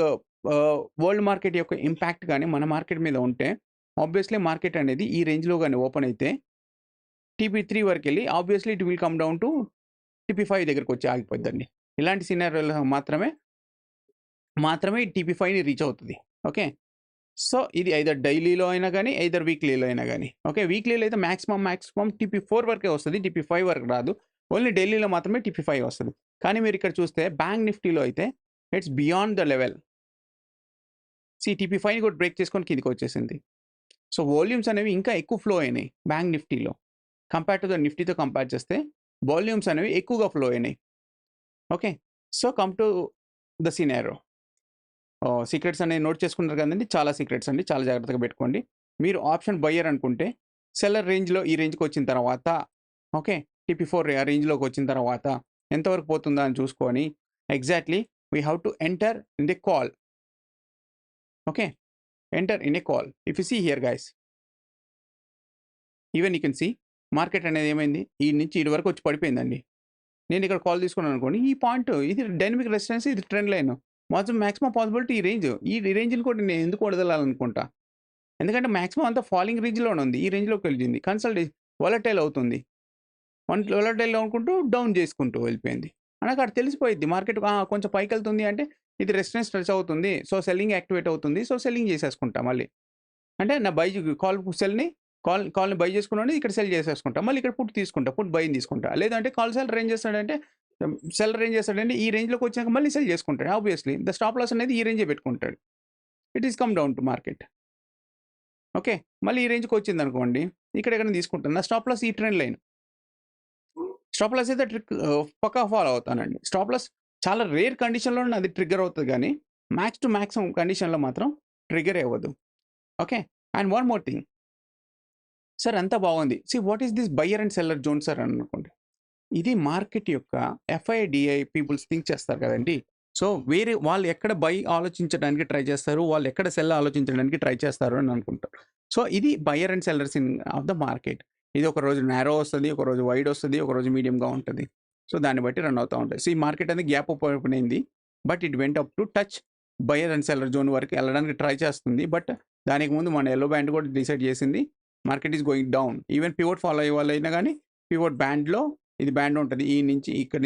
S1: వరల్డ్ మార్కెట్ యొక్క ఇంపాక్ట్ గాని మన మార్కెట్ మీద ఉంటే ఆబ్వియస్‌లీ మార్కెట్ అనేది ఈ రేంజ్‌లో గాని ఓపెన్ అయితే టీపీ3 వరకెళ్ళి obviously it will come down to TP five దగ్గరకొచ్చి ఆగిపోద్దండి. ఇలాంటి సినారియోలో మాత్రమే ఈ టీపీ5ని రీచ్ అవుతది. ఓకే. సో, ఇది ఐదర్ డైలీలో అయినా గాని, ఐదర్ వీక్లీలో అయినా గాని. ఓకే. వీక్లీలో అయితే మాక్సిమం టీపీ4 వరకే వస్తది. టీపీ5 వరకు రాదు. ఓన్లీ డైలీలో మాత్రమే టీపీ5 వస్తది. కానీ మీరిక్కడ చూస్తే బ్యాంక్ నిఫ్టీలో అయితే ఇట్స్ బియాండ్ ద లెవెల్. టీపీ5ని కూడా బ్రేక్ చేసుకొని కిందకొచ్చేసింది. సో, వాల్యూమ్స్ అనేవి ఇంకా ఎక్కువ ఫ్లో అయినాయి బ్యాంక్ నిఫ్టీలో. కంపేర్ టు ద నిఫ్టీతో కంపేర్ చేస్తే వాల్యూమ్స్ అనేవి ఎక్కువగా ఫ్లో అయినాయి. Okay. So, come to the scenario. Secrets అనేవి నోట్ చేసుకున్నారు కదండీ! చాలా సీక్రెట్స్ అండి. చాలా జాగ్రత్తగా పెట్టుకోండి. మీరు ఆప్షన్ బయ్యర్ అనుకుంటే సెల్లర్ రేంజ్‌లో ఈ రేంజ్‌కొచ్చిన తర్వాత ఓకే. టీపీ4 ఆ రేంజ్‌లోకి వచ్చిన తర్వాత ఎంతవరకు పోతుందా అని చూసుకొని exactly we have to enter in the call. Okay. Enter in a call. If you see here guys even you can see market అనేది ఏమైంది? ఈడ నుంచి ఈడి వరకు వచ్చి పడిపోయిందండి. నేను ఇక్కడ కాల్ తీసుకున్నాను అనుకోండి, ఈ పాయింట్ ఇది డైనమిక్ రెసిస్టెన్స్, ఇది ట్రెండ్ లైన్. మాక్సిమం పాసిబిలిటీ ఈ రేంజ్. ఈ రేంజ్‌ని కూడా నేను ఎందుకు వదలాలనుకుంటా? ఎందుకంటే మాక్సిమం అంతా ఫాలింగ్ రేంజ్‌లోనే ఉంది. ఈ రేంజ్‌లోకి వెళ్ళింది. వోలటైల్ అవుతుంది. వోలటైల్ అనుకుంటూ డౌన్ చేసుకుంటూ వెళ్ళిపోయింది. నాకు అక్కడ తెలిసిపోయిద్ది మార్కెట్ కొంచెం పైకెళ్తుంది అంటే ఇది రెసిస్టెన్స్ టచ్ అవుతుంది. సో, సెల్లింగ్ యాక్టివేట్ అవుతుంది. సో, సెల్లింగ్ చేసేసుకుంటా మళ్ళీ. అంటే నా కాల్‌ని బై చేసుకున్నాను. ఇక్కడ సెల్ చేసేసుకుంటా. మళ్ళీ ఇక్కడ పుట్ తీసుకుంటా. బైని తీసుకుంటా. లేదంటే సెల్లర్ ఏం చేస్తాడంటే ఈ రేంజ్‌లోకి వచ్చినాక మళ్ళీ సెల్ చేసుకుంటాడు. ఆబ్వియస్లీ ద స్టాప్ లాస్ అనేది ఈ రేంజే పెట్టుకుంటాడు. It is come down to market. Okay. మళ్ళీ ఈ రేంజ్‌కి వచ్చిందనుకోండి, ఇక్కడ ఎక్కడైనా తీసుకుంటాను. నా స్టాప్ లాస్ ఈ ట్రెండ్ లైన్. స్టాప్ లాస్ అయితే పక్కా ఫాలో అవుతానండి. స్టాప్ లాస్ చాలా రేర్ కండిషన్‌లో అది ట్రిగ్గర్ అవుతది గానీ, మ్యాక్స్ టు మాక్సిమం కండిషన్‌లో మాత్రం ట్రిగ్గరే అవ్వదు. Okay. And one more thing. Sir అంతా బాగుంది. What is this buyer and seller zone sir అని అనుకోండి. ఇది మార్కెట్ యొక్క ఎఫ్ఐడిఐ పీపుల్స్ థింక్ చేస్తారు కదండీ! సో, వేరే వాళ్ళు ఎక్కడ బై ఆలోచించడానికి ట్రై చేస్తారు, వాళ్ళు ఎక్కడ సెల్ ఆలోచించడానికి ట్రై చేస్తారు అని అనుకుంటారు. సో, ఇది buyer and sellers of the market. ఇది ఒకరోజు నారో వస్తది, ఒకరోజు వైడ్ వస్తది, ఒకరోజు మీడియంగా ఉంటది. సో, దాన్ని బట్టి రన్ అవుతా ఉంటాయి. ఈ మార్కెట్ అనేది గ్యాప్ ఓపెన్ అయింది. But it went up to touch buyer and seller zone వరకు వెళ్ళడానికి ట్రై చేస్తుంది. బట్ దానికి ముందు మన యెల్లో బ్యాండ్ కూడా డిసైడ్ చేసింది. Market is going down. Even pivot follow అయ్యే వాళ్ళైనా గానీ, పివోట్ బ్యాండ్‌లో ఇది బ్యాండ్ ఉంటది. ఇక్కడి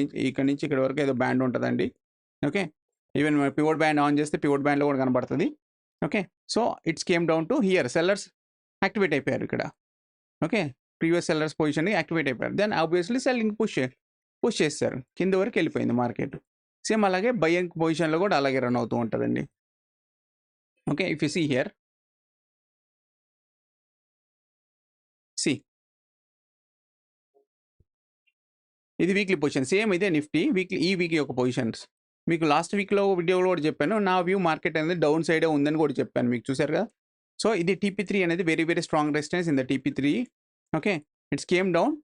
S1: నుంచి ఇక్కడి వరకు ఏదో బ్యాండ్ ఉంటదండి. Okay. Even pivot band on చేస్తే పివోట్ బ్యాండ్‌లో కూడా కనబడతది. Okay. So, it's came down to here. Sellers activate అయిపోయారు ఇక్కడ. ఓకే. ప్రీవియస్ సెల్లర్స్ పొజిషన్‌ని యాక్టివేట్ అయిపోయారు. దెన్ ఆబ్వియస్లీ సెల్లింగ్ పుష్ చేసేసారు. కింద వరకు వెళ్ళిపోయింది మార్కెట్. సేమ్ అలాగే బయింగ్ పొజిషన్‌లో కూడా అలాగే రన్ అవుతూ ఉంటదండి. Okay. If you see here. See. ఇది వీక్లీ పొజిషన్. సేమ్ ఇదే నిఫ్టీ ఈ వీక్ యొక్క పొజిషన్స్. మీకు లాస్ట్ వీక్‌లో వీడియోలో కూడా చెప్పాను. నా వ్యూ మార్కెట్ అనేది డౌన్ సైడే ఉందని కూడా చెప్పాను మీకు చూసారు కదా! సో, ఇది టీపీ3 అనేది very very strong resistance in the TP three. Okay. It's came down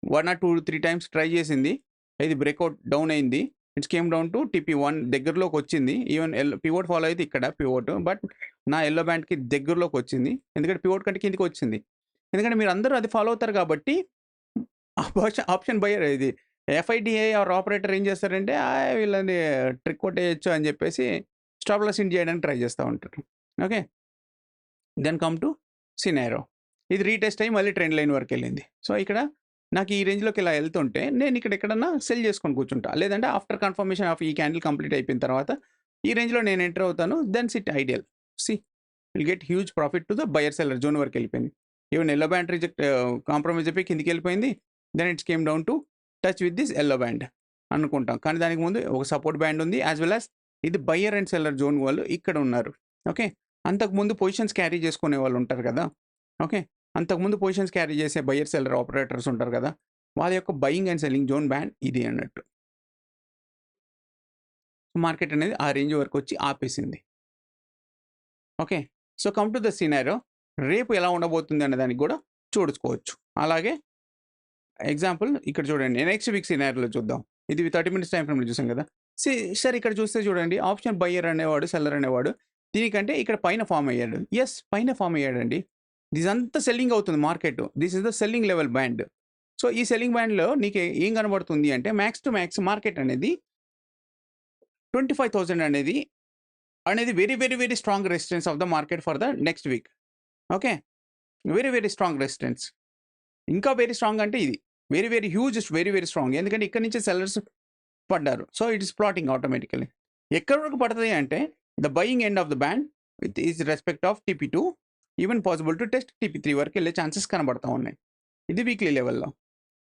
S1: 1 or 2, 3 times try చేసింది. ఇది బ్రేక్‌ఔట్ డౌన్ అయింది. It's came down to TP one దగ్గరలోకి వచ్చింది. ఈవెన్ పివోట్ ఫాలో అయితే ఇక్కడ పివోట్. బట్ నా యెల్లో బ్యాండ్‌కి దగ్గరలోకి వచ్చింది. ఎందుకంటే పివోట్ కంటే కిందకి వచ్చింది. ఎందుకంటే మీరందరూ అది ఫాలో అవుతారు కాబట్టి ఆప్షన్ బయ్యర్ ఇది ఎఫ్ఐడిఐ ఆర్ ఆపరేటర్ ఏం చేస్తారంటే వీళ్ళని ట్రిక్ కొట్టేయొచ్చు అని చెప్పేసి స్టాప్ లాస్ ఇన్ చేయడానికి ట్రై చేస్తూ ఉంటారు. Okay. Then come to scenario. ఇది రీటెస్ట్ అయ్యి మళ్ళీ ట్రెండ్ లైన్ వరకు వెళ్ళింది. సో, ఇక్కడ నాకు ఈ రేంజ్‌లోకి ఇలా వెళ్తుంటే నేను ఇక్కడ ఎక్కడన్నా సెల్ చేసుకొని కూర్చుంటా. లేదంటే ఆఫ్టర్ కన్ఫర్మేషన్ ఆఫ్ ఈ క్యాండిల్ కంప్లీట్ అయిపోయిన తర్వాత ఈ రేంజ్‌లో నేను ఎంటర్ అవుతాను. Then sit ideal. See will get huge profit to the buyer seller zone వరకు వెళ్ళిపోయింది. ఈవెన్ యెల్లో బ్యాండ్ కాంప్రమైజ్ అయిపోయి కిందికి వెళ్ళిపోయింది. Then it's came down to touch with this yellow band అనుకుంటాం. కానీ దానికి ముందు ఒక సపోర్ట్ బ్యాండ్ ఉంది. యాజ్ వెల్ యాజ్ ఇది బయ్యర్ అండ్ సెల్లర్ జోన్ వాళ్ళు ఇక్కడ ఉన్నారు. ఓకే. అంతకుముందు పొజిషన్స్ క్యారీ చేసుకునే వాళ్ళు ఉంటారు కదా! ఓకే. అంతకుముందు పొజిషన్స్ క్యారీ చేసే బయ్యర్ సెల్లర్ ఆపరేటర్స్ ఉంటారు కదా! వాళ్ళ యొక్క buying and selling zone band ఇది అన్నట్టు. మార్కెట్ అనేది ఆ రేంజ్ వరకు వచ్చి ఆపేసింది. Okay. So, come to the scenario. రేపు ఎలా ఉండబోతుంది అనే దానికి కూడా చూసుకోవచ్చు. అలాగే ఎగ్జాంపుల్ ఇక్కడ చూడండి. నెక్స్ట్ వీక్ సినారియోలో చూద్దాం. ఇది 30 మినిట్స్ టైమ్ ఫ్రేమ్‌లో చూసాం కదా! సార్ ఇక్కడ చూస్తే చూడండి ఆప్షన్ బయ్యర్ అనేవాడు, సెల్లర్ అనేవాడు దీనికంటే ఇక్కడ పైన ఫార్మ్ అయ్యాడు. యెస్. పైన ఫార్మ్ అయ్యాడండి. ఇదంతా సెల్లింగ్ అవుతుంది market. This is the selling level band. So, ఈ సెల్లింగ్ బ్యాండ్‌లో నీకు ఏం కనబడుతుంది అంటే మాక్స్ టు మాక్స్ మార్కెట్ అనేది 25,000 అనేది very very very strong resistance of the market for the next week. Okay. Very very strong resistance. ఇంకా వెరీ స్ట్రాంగ్ అంటే ఇది. Very very huge very very strong. ఎందుకంటే ఇక్కడ నుంచే సెల్లర్స్ పడ్డారు. So, it is plotting automatically. ఎక్కడి వరకు పడతది అంటే the buying end of the band with is respect of TP two even possible to test TP three వరకు వెళ్ళే ఛాన్సెస్ కనబడతా ఉన్నాయి. ఇది వీక్లీ లెవెల్‌లో.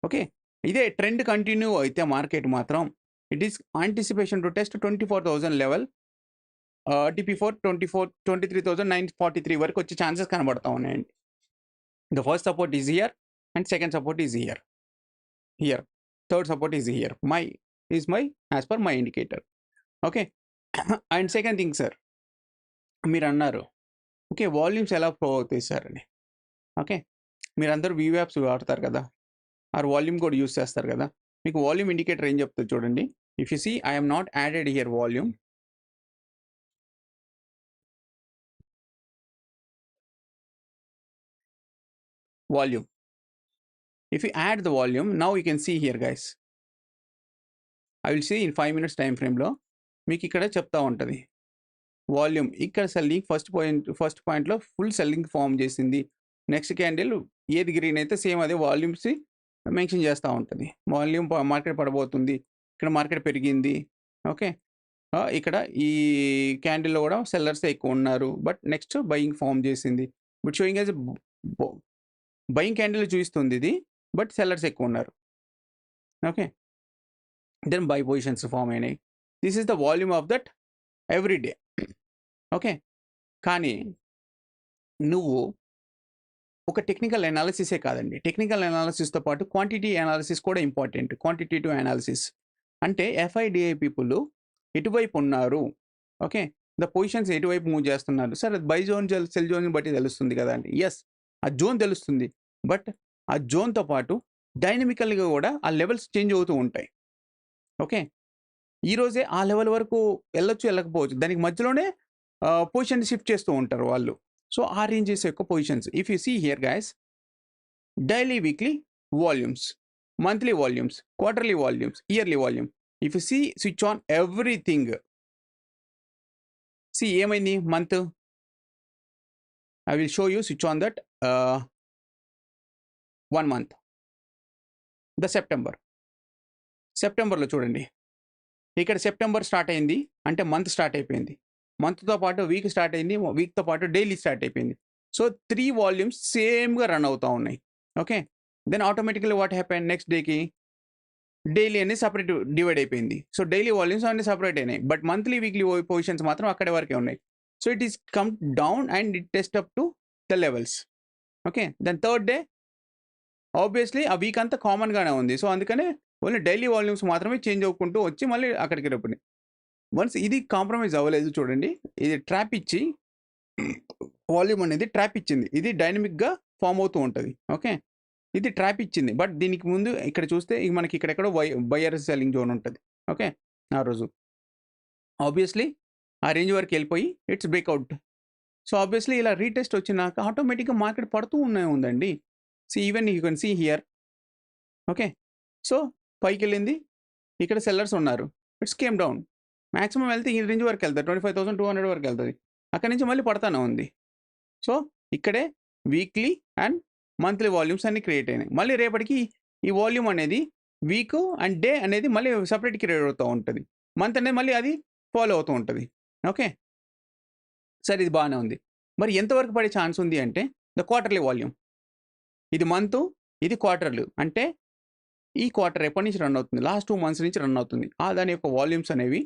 S1: ఓకే. ఇదే ట్రెండ్ కంటిన్యూ అయితే మార్కెట్ మాత్రం it is anticipation to test 24,000 level TP four 23,943 వరకు వచ్చే ఛాన్సెస్ కనబడతా ఉన్నాయండి. The first support is here and second support is here. Third support is here. As per my indicator. Okay. And second thing sir మీరన్నారు. Okay. Volumes ఎలా flow అవుతాయి sir అని. Okay. మీరందరూ VWAPs వాడతారు కదా! ఆర్ వాల్యూమ్ కూడా use చేస్తారు కదా! మీకు వాల్యూమ్ ఇండికేటర్ ఏం చెప్తది చూడండి. If you see I have not added here volume. If you add the volume, now you can see here guys. I will see in 5 minutes time ఫ్రేమ్లో మీకు ఇక్కడ చెప్తా ఉంటుంది. వాల్యూమ్ ఇక్కడ సెల్లింగ్ ఫస్ట్ పాయింట్లో ఫుల్ సెల్లింగ్ ఫామ్ చేసింది. Next candle ఏది green అయితే సేమ్ అదే వాల్యూమ్స్ మెన్షన్ చేస్తూ ఉంటుంది. వాల్యూమ్ మార్కెట్ పడబోతుంది, ఇక్కడ మార్కెట్ పెరిగింది. ఓకే, ఇక్కడ ఈ క్యాండిల్లో కూడా సెల్లర్స్ ఎక్కువ ఉన్నారు, బట్ నెక్స్ట్ బయింగ్ ఫామ్ చేసింది. But showing as buying candle చూపిస్తుంది ఇది, బట్ సెల్లర్స్ ఎక్కువ ఉన్నారు. Okay, then buy positions form అయినాయి. This is the volume of that every day. Okay, కానీ నువ్వు ఒక టెక్నికల్ అనాలిసిసే కాదండి, టెక్నికల్ అనాలిసిస్తో పాటు క్వాంటిటీ అనాలిసిస్ కూడా ఇంపార్టెంట్. క్వాంటిటేటివ్ అనాలిసిస్ అంటే FIDI పీపుల్ ఎటువైపు ఉన్నారు, ఓకే, ద పొజిషన్స్ ఎటువైపు మూవ్ చేస్తున్నారు. సార్ అది బై జోన్ సెల్ జోన్ బట్టి తెలుస్తుంది కదా అండి. ఎస్, ఆ జోన్ తెలుస్తుంది, బట్ ఆ జోన్తో పాటు డైనమికల్గా కూడా ఆ లెవెల్స్ చేంజ్ అవుతూ ఉంటాయి. ఓకే, ఈరోజే ఆ లెవెల్ వరకు వెళ్ళొచ్చు, వెళ్ళకపోవచ్చు, దానికి మధ్యలోనే పొజిషన్ షిఫ్ట్ చేస్తూ ఉంటారు వాళ్ళు. సో ఆ రేంజెస్ యొక్క positions if you see here guys, daily weekly volumes, monthly volumes, quarterly volumes, yearly volume. If you see, switch on everything. See, ఏమైంది month? I will show you, switch on that 1 month. The సెప్టెంబర్లో చూడండి, ఇక్కడ September start అయింది అంటే month start అయిపోయింది. మంత్తో పాటు week start అయింది, వీక్తో పాటు డైలీ స్టార్ట్ అయిపోయింది. సో 3 వాల్యూమ్స్ సేమ్గా రన్ అవుతూ ఉన్నాయి. Okay, then automatically what happen, next డేకి డైలీ అనేది సపరేట్ డివైడ్ అయిపోయింది. సో డైలీ వాల్యూమ్స్ అన్ని సపరేట్ అయినాయి, బట్ మంత్లీ వీక్లీ పొజిషన్స్ మాత్రం అక్కడే వరకే ఉన్నాయి. So it is come down and it test up to the levels. Okay, then third day obviously ఆ వీక్ అంతా కామన్గానే ఉంది. సో అందుకనే ఓన్లీ డైలీ వాల్యూమ్స్ మాత్రమే చేంజ్ అవ్వుకుంటూ వచ్చి మళ్ళీ అక్కడికి రేపుని వన్స్ ఇది కాంప్రమైజ్ అవ్వలేదు. చూడండి, ఇది ట్రాప్ ఇచ్చి వాల్యూమ్ అనేది ట్రాప్ ఇచ్చింది, ఇది డైనమిక్గా ఫామ్ అవుతూ ఉంటుంది. ఓకే, ఇది ట్రాప్ ఇచ్చింది, బట్ దీనికి ముందు ఇక్కడ చూస్తే మనకి ఇక్కడెక్కడో బయర్ సెల్లింగ్ జోన్ ఉంటుంది. ఓకే, ఆ రోజు ఆబ్వియస్లీ ఆ రేంజ్ వరకు వెళ్ళిపోయి ఇట్స్ బ్రేక్అవుట్. సో ఆబ్వియస్లీ ఇలా రీటెస్ట్ వచ్చినాక ఆటోమేటిక్గా మార్కెట్ పడుతూ ఉందండి. So even you can see here. Okay, so పైకి వెళ్ళింది, ఇక్కడ సెల్లర్స్ ఉన్నారు, ఇట్స్ కేమ్ డౌన్. మ్యాక్సిమం వెళ్తే ఈ రేంజ్ వరకు వెళ్తుంది, 25,200 వరకు వెళ్తుంది, అక్కడి నుంచి మళ్ళీ పడతానే ఉంది. సో ఇక్కడే వీక్లీ అండ్ మంత్లీ వాల్యూమ్స్ అన్ని క్రియేట్ అయినాయి. మళ్ళీ రేపటికి ఈ వాల్యూమ్ అనేది వీక్ అండ్ డే అనేది మళ్ళీ సపరేట్ క్రియేట్ అవుతూ ఉంటుంది, మంత్ అనేది మళ్ళీ అది ఫాలో అవుతూ ఉంటుంది. ఓకే, సరే ఇది బాగానే ఉంది. మరి ఎంతవరకు పడే ఛాన్స్ ఉంది అంటే ద క్వార్టర్లీ వాల్యూమ్, ఇది మంత్, ఇది క్వార్టర్లు, అంటే ఈ క్వార్టర్ ఎప్పటి నుంచి రన్ అవుతుంది, లాస్ట్ 2 months నుంచి రన్ అవుతుంది. దాని యొక్క వాల్యూమ్స్ అనేవి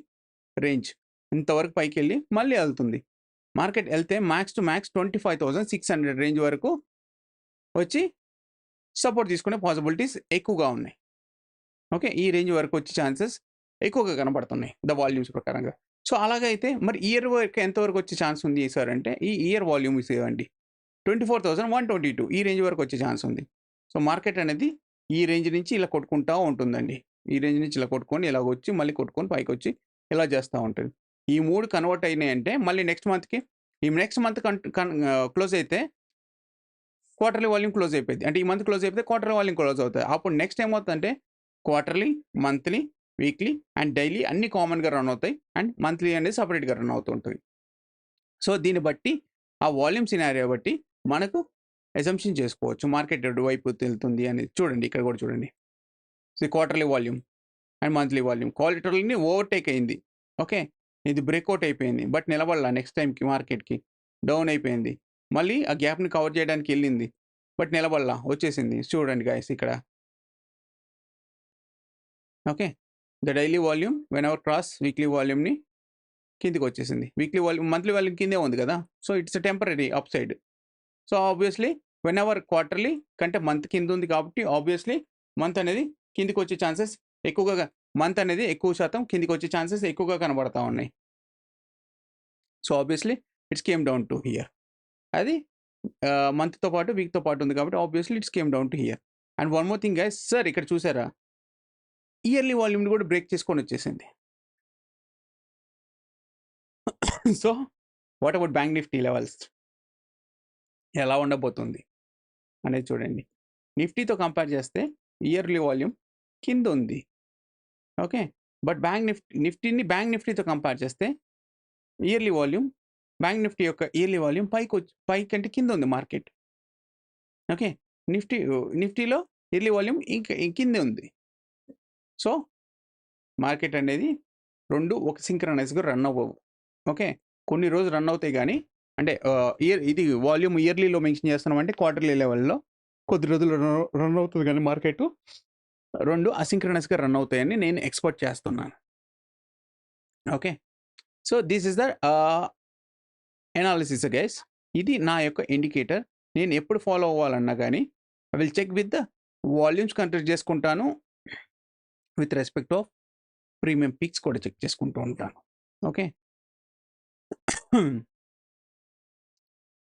S1: రేంజ్ ఇంతవరకు పైకి వెళ్ళి మళ్ళీ వెళ్తుంది. మార్కెట్ వెళ్తే మ్యాక్స్ టు మ్యాక్స్ 25,600 రేంజ్ వరకు వచ్చి సపోర్ట్ తీసుకునే పాసిబిలిటీస్ ఎక్కువగా ఉన్నాయి. ఓకే, ఈ రేంజ్ వరకు వచ్చే ఛాన్సెస్ ఎక్కువగా కనబడుతున్నాయి ద వాల్యూమ్స్ ప్రకారంగా. సో అలాగైతే మరి ఇయర్ వరకు ఎంతవరకు వచ్చే ఛాన్స్ ఉంది సార్ అంటే, ఈ ఇయర్ వాల్యూమ్స్ ఇవ్వండి 24,122 ఈ రేంజ్ వరకు వచ్చే ఛాన్స్ ఉంది. సో మార్కెట్ అనేది ఈ రేంజ్ నుంచి ఇలా కొట్టుకుంటూ ఉంటుందండి. ఈ రేంజ్ నుంచి ఇలా కొట్టుకొని ఇలా వచ్చి మళ్ళీ కొట్టుకొని పైకి వచ్చి ఇలా చేస్తూ ఉంటుంది. ఈ 3 కన్వర్ట్ అయినాయి అంటే మళ్ళీ నెక్స్ట్ మంత్కి, ఈ నెక్స్ట్ మంత్ క్లోజ్ అయితే క్వార్టర్లీ వాల్యూమ్ క్లోజ్ అయిపోయింది. అంటే ఈ మంత్ క్లోజ్ అయిపోతే క్వార్టర్లీ వాల్యూమ్ క్లోజ్ అవుతాయి. అప్పుడు నెక్స్ట్ ఏమవుతుందంటే quarterly, monthly, weekly and daily అన్ని కామన్గా రన్ అవుతాయి, అండ్ మంత్లీ అనేది సపరేట్గా రన్ అవుతూ ఉంటుంది. సో దీన్ని బట్టి ఆ వాల్యూమ్ సినారియో బట్టి మనకు అజంప్షన్ చేసుకోవచ్చు మార్కెట్ వైపు వెళ్తుంది అనేది. చూడండి, ఇక్కడ కూడా చూడండి, so quarterly volume and monthly volume క్వార్టర్లీని ఓవర్టేక్ అయింది. ఓకే, ఇది బ్రేక్అవుట్ అయిపోయింది, బట్ నిలబడాల నెక్స్ట్ టైంకి మార్కెట్కి డౌన్ అయిపోయింది. మళ్ళీ ఆ గ్యాప్ని కవర్ చేయడానికి వెళ్ళింది, బట్ నిలబడాల వచ్చేసింది. చూడండి గాయస్ ఇక్కడ. Okay, the daily volume whenever cross weekly వాల్యూమ్ని కిందికి వచ్చేసింది. వీక్లీ వాల్యూమ్ మంత్లీ వాల్యూమ్ కిందే ఉంది కదా, so it's temporary upside. So obviously whenever quarterly కంటే మంత్ కింద ఉంది కాబట్టి ఆబ్వియస్లీ మంత్ అనేది కిందికి వచ్చే ఛాన్సెస్ ఎక్కువగా, మంత్ అనేది ఎక్కువ శాతం కిందికి వచ్చే ఛాన్సెస్ ఎక్కువగా కనబడతా ఉన్నాయి. So obviously it's came down to here. అది మంత్తో పాటు వీక్తో పాటు ఉంది కాబట్టి obviously it's came down to here. And one more thing guys, sir ఇక్కడ చూసారా ఇయర్లీ వాల్యూమ్ని కూడా బ్రేక్ చేసుకొని వచ్చేసింది. So what about bank Nifty levels ఎలా ఉండబోతుంది అనేది చూడండి. నిఫ్టీతో కంపేర్ చేస్తే ఇయర్లీ వాల్యూమ్ కింద ఉంది. ఓకే, బట్ నిఫ్టీని బ్యాంక్ నిఫ్టీతో కంపేర్ చేస్తే ఇయర్లీ వాల్యూమ్ బ్యాంక్ నిఫ్టీ యొక్క ఇయర్లీ వాల్యూమ్ పైకి అంటే కింద ఉంది మార్కెట్. ఓకే. నిఫ్టీలో ఇయర్లీ వాల్యూమ్ కిందే ఉంది. సో మార్కెట్ అనేది 2 ఒక సింక్రనైజ్‌గా రన్ అవ్వవు. ఓకే. కొన్ని రోజులు రన్ అవుతాయి గానీ అంటే ఇది వాల్యూమ్ ఇయర్లీలో మెన్షన్ చేస్తున్నామంటే క్వార్టర్లీ లెవెల్‌లో కొద్ది రోజులు రన్ అవుతది గానీ మార్కెటు 2 అసింక్రనస్‌గా రన్ అవుతాయని నేను ఎక్స్‌పెక్ట్ చేస్తున్నాను. Okay. So this is the analysis guys. ఇది నా యొక్క ఇండికేటర్. నేను ఎప్పుడు ఫాలో అవ్వాలన్నా గానీ I will check with the volumes consider చేసుకుంటాను. With respect of premium picks కూడా చెక్ చేసుకుంటూ ఉంటాను. ఓకే.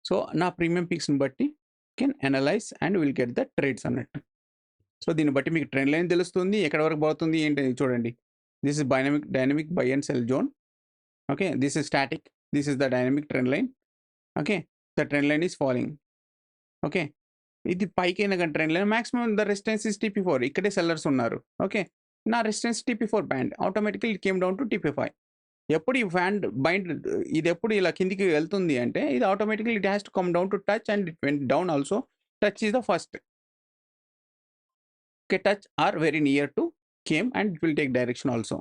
S1: సో నా ప్రీమియం పిక్స్‌ని బట్టి can analyse and will get the trades అన్నట్టు. సో దీన్ని బట్టి మీకు ట్రెండ్ లైన్ తెలుస్తుంది. ఎక్కడి వరకు పోతుంది ఏంటి చూడండి. This is dynamic by and cell zone. Okay. This is static. This is the dynamic trend line. Okay. The trend line is following. Okay. ఇది పైకైనా కానీ trend line maximum the resistance is TP4. ఇక్కడే sellers ఉన్నారు. Okay. నా resistance TP4 band. Automatically it came down to TP5. ఎప్పుడు ఈ bind ఇది ఎప్పుడు ఇలా కిందికి వెళ్తుంది అంటే ఇది automatically it has to come down to touch and it went down also. Touch is the first. Okay. Touch are very near to came and it will take direction also.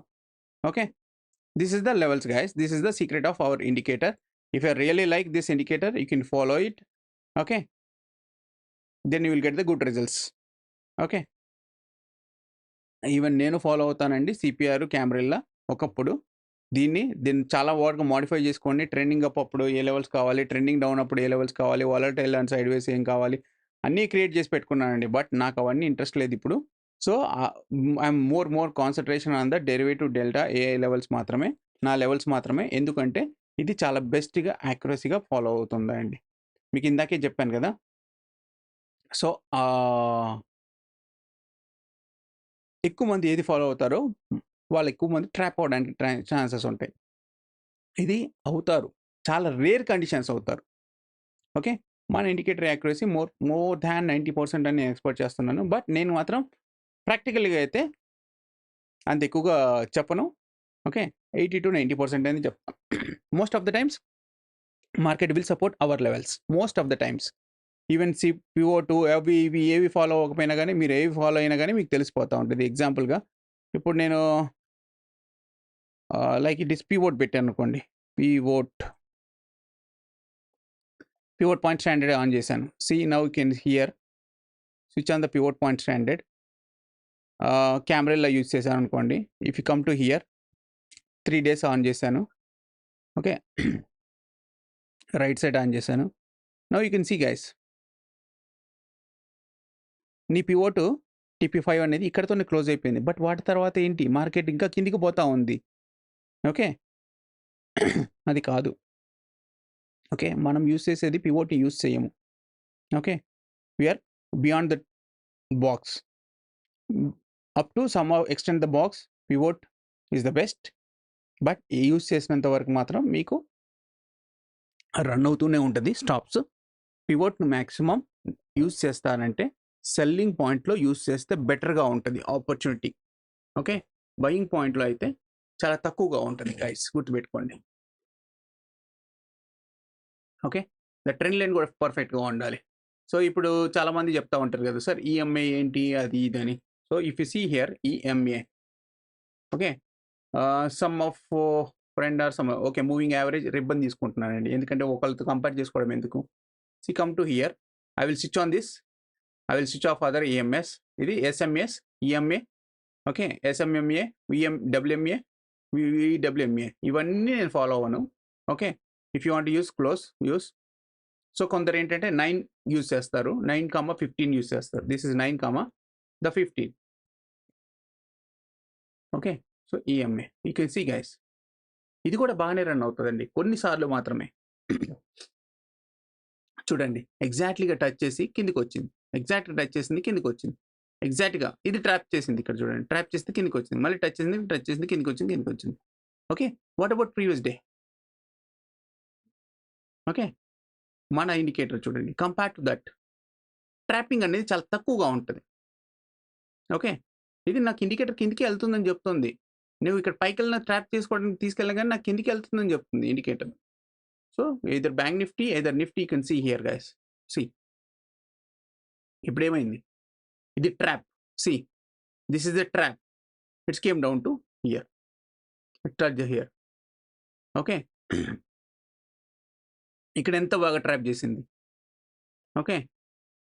S1: Okay. This is the levels guys. This is the secret of our indicator. If you really like this indicator, you can follow it. Okay. Then you will get the good results. Okay. Even నేను follow అవుతానండి CPR క్యామ్రిల్లా ఒకప్పుడు. దీన్ని చాలా వరకు modify చేసుకోండి. Trending up అప్పుడు A levels కావాలి, trending down అప్పుడు ఏ లెవెల్స్ కావాలి, వాలటైల్ అండ్ సైడ్ వేస్ ఏం కావాలి అన్నీ క్రియేట్ చేసి పెట్టుకున్నానండి. బట్ నాకు అవన్నీ ఇంట్రెస్ట్ లేదు ఇప్పుడు. So I'm more concentration on the derivative delta AI levels మాత్రమే, నా లెవెల్స్ మాత్రమే. ఎందుకంటే ఇది చాలా బెస్ట్గా యాక్యురసీగా ఫాలో అవుతుందండి. మీకు ఇందాకే చెప్పాను కదా. సో ఎక్కువ మంది ఏది ఫాలో అవుతారో వాళ్ళు ఎక్కువ మంది ట్రాప్ అవ్వడానికి ఛాన్సెస్ ఉంటాయి. ఇది అవుతారు, చాలా రేర్ కండిషన్స్ అవుతారు. ఓకే. మన ఇండికేటర్ యాక్యురసీ మోర్ దాన్ 90% అని నేను ఎక్స్పెక్ట్ చేస్తున్నాను. బట్ నేను మాత్రం ప్రాక్టికల్గా అయితే అంత ఎక్కువగా చెప్పను. ఓకే. 80 to 90% అని చెప్తాను. Most of the times market will support our levels. Most of the times even pivot అవి ఇవి ఏవి ఫాలో అవ్వకపోయినా కానీ మీరు ఏవి ఫాలో అయినా కానీ మీకు తెలిసిపోతూ ఉంటుంది. ఎగ్జాంపుల్గా ఇప్పుడు నేను లైక్ ఇట్ ఇస్ పివోట్ పెట్టాను అనుకోండి. పివోట్ పాయింట్ స్టాండర్డ్ ఆన్ చేశాను. Now you can here switch on the pivot point standard. కెమెరాలో యూజ్ చేశాను అనుకోండి. If you come to here 3 days on చేశాను. ఓకే. రైట్ సైడ్ ఆన్ చేశాను. Now you can see guys నీ pivot TP5 అనేది ఇక్కడతోనే close అయిపోయింది. But వాటి తర్వాత ఏంటి మార్కెట్ ఇంకా కిందికి పోతా ఉంది. ఓకే. అది కాదు. ఓకే. మనం యూజ్ చేసేది పివోట్ని యూజ్ చేయము. Okay. We are beyond the box. Up to some extend the box pivot is the best. But use చేసినంత వరకు మాత్రం మీకు రన్ అవుతూనే ఉంటుంది స్టాప్స్. పివోట్ను మ్యాక్సిమం యూజ్ చేస్తానంటే సెల్లింగ్ పాయింట్లో యూజ్ చేస్తే బెటర్గా ఉంటుంది ఆపర్చునిటీ. ఓకే. బయింగ్ పాయింట్లో అయితే చాలా తక్కువగా ఉంటుంది గైస్, గుర్తుపెట్టుకోండి. ఓకే. ద ట్రెండ్ లైన్ కూడా పర్ఫెక్ట్గా ఉండాలి. సో ఇప్పుడు చాలామంది చెప్తా ఉంటారు కదా సార్ EMA ఏంటి అది ఇది అని. So if you see here EMA. Okay. Some of friend or some okay moving average ribbon తీసుకుంటున్నానండి. ఎందుకంటే ఒకళ్ళతో కంపేర్ చేసుకోవడం ఎందుకు. Come to here. I will switch on this. I will switch off other EMS. ఇది SMS, EMA. Okay. SMMA, WMA, VWMA ఇవన్నీ నేను follow అవ్వను. Okay. If you want use close use. So కొందరు ఏంటంటే 9 యూజ్ చేస్తారు, 9,15 use చేస్తారు. This is 9,15. Okay. So EMA you can see guys ఇది కూడా బాగానే రన్ అవుతుందండి కొన్నిసార్లు మాత్రమే. చూడండి ఎగ్జాక్ట్లీగా టచ్ చేసి కిందికి వచ్చింది, ఎగ్జాక్ట్గా టచ్ చేసింది కిందికి వచ్చింది, ఎగ్జాక్ట్గా ఇది ట్రాప్ చేసింది. ఇక్కడ చూడండి ట్రాప్ చేస్తే కిందికి వచ్చింది, మళ్ళీ టచ్ చేసింది కిందికి వచ్చింది. Okay. What about previous day. Okay. మన ఇండికేటర్ చూడండి కంపేర్ టు దట్ ట్రాపింగ్ అనేది చాలా తక్కువగా ఉంటుంది. ఓకే. ఇది నాకు ఇండికేటర్ కిందికి వెళ్తుందని చెప్తుంది. నువ్వు ఇక్కడ పైకి వెళ్ళిన ట్రాప్ చేసుకోవడానికి తీసుకెళ్ళినా కానీ నాకు కిందికి వెళ్తుందని చెప్తుంది indicator. So either bank Nifty either Nifty can see here guys. See ఇప్పుడు ఏమైంది, ఇది trap. See this is the trap. It's came down to here, touch here. Okay, ఇక్కడ ఎంత బాగా ట్రాప్ చేసింది. ఓకే,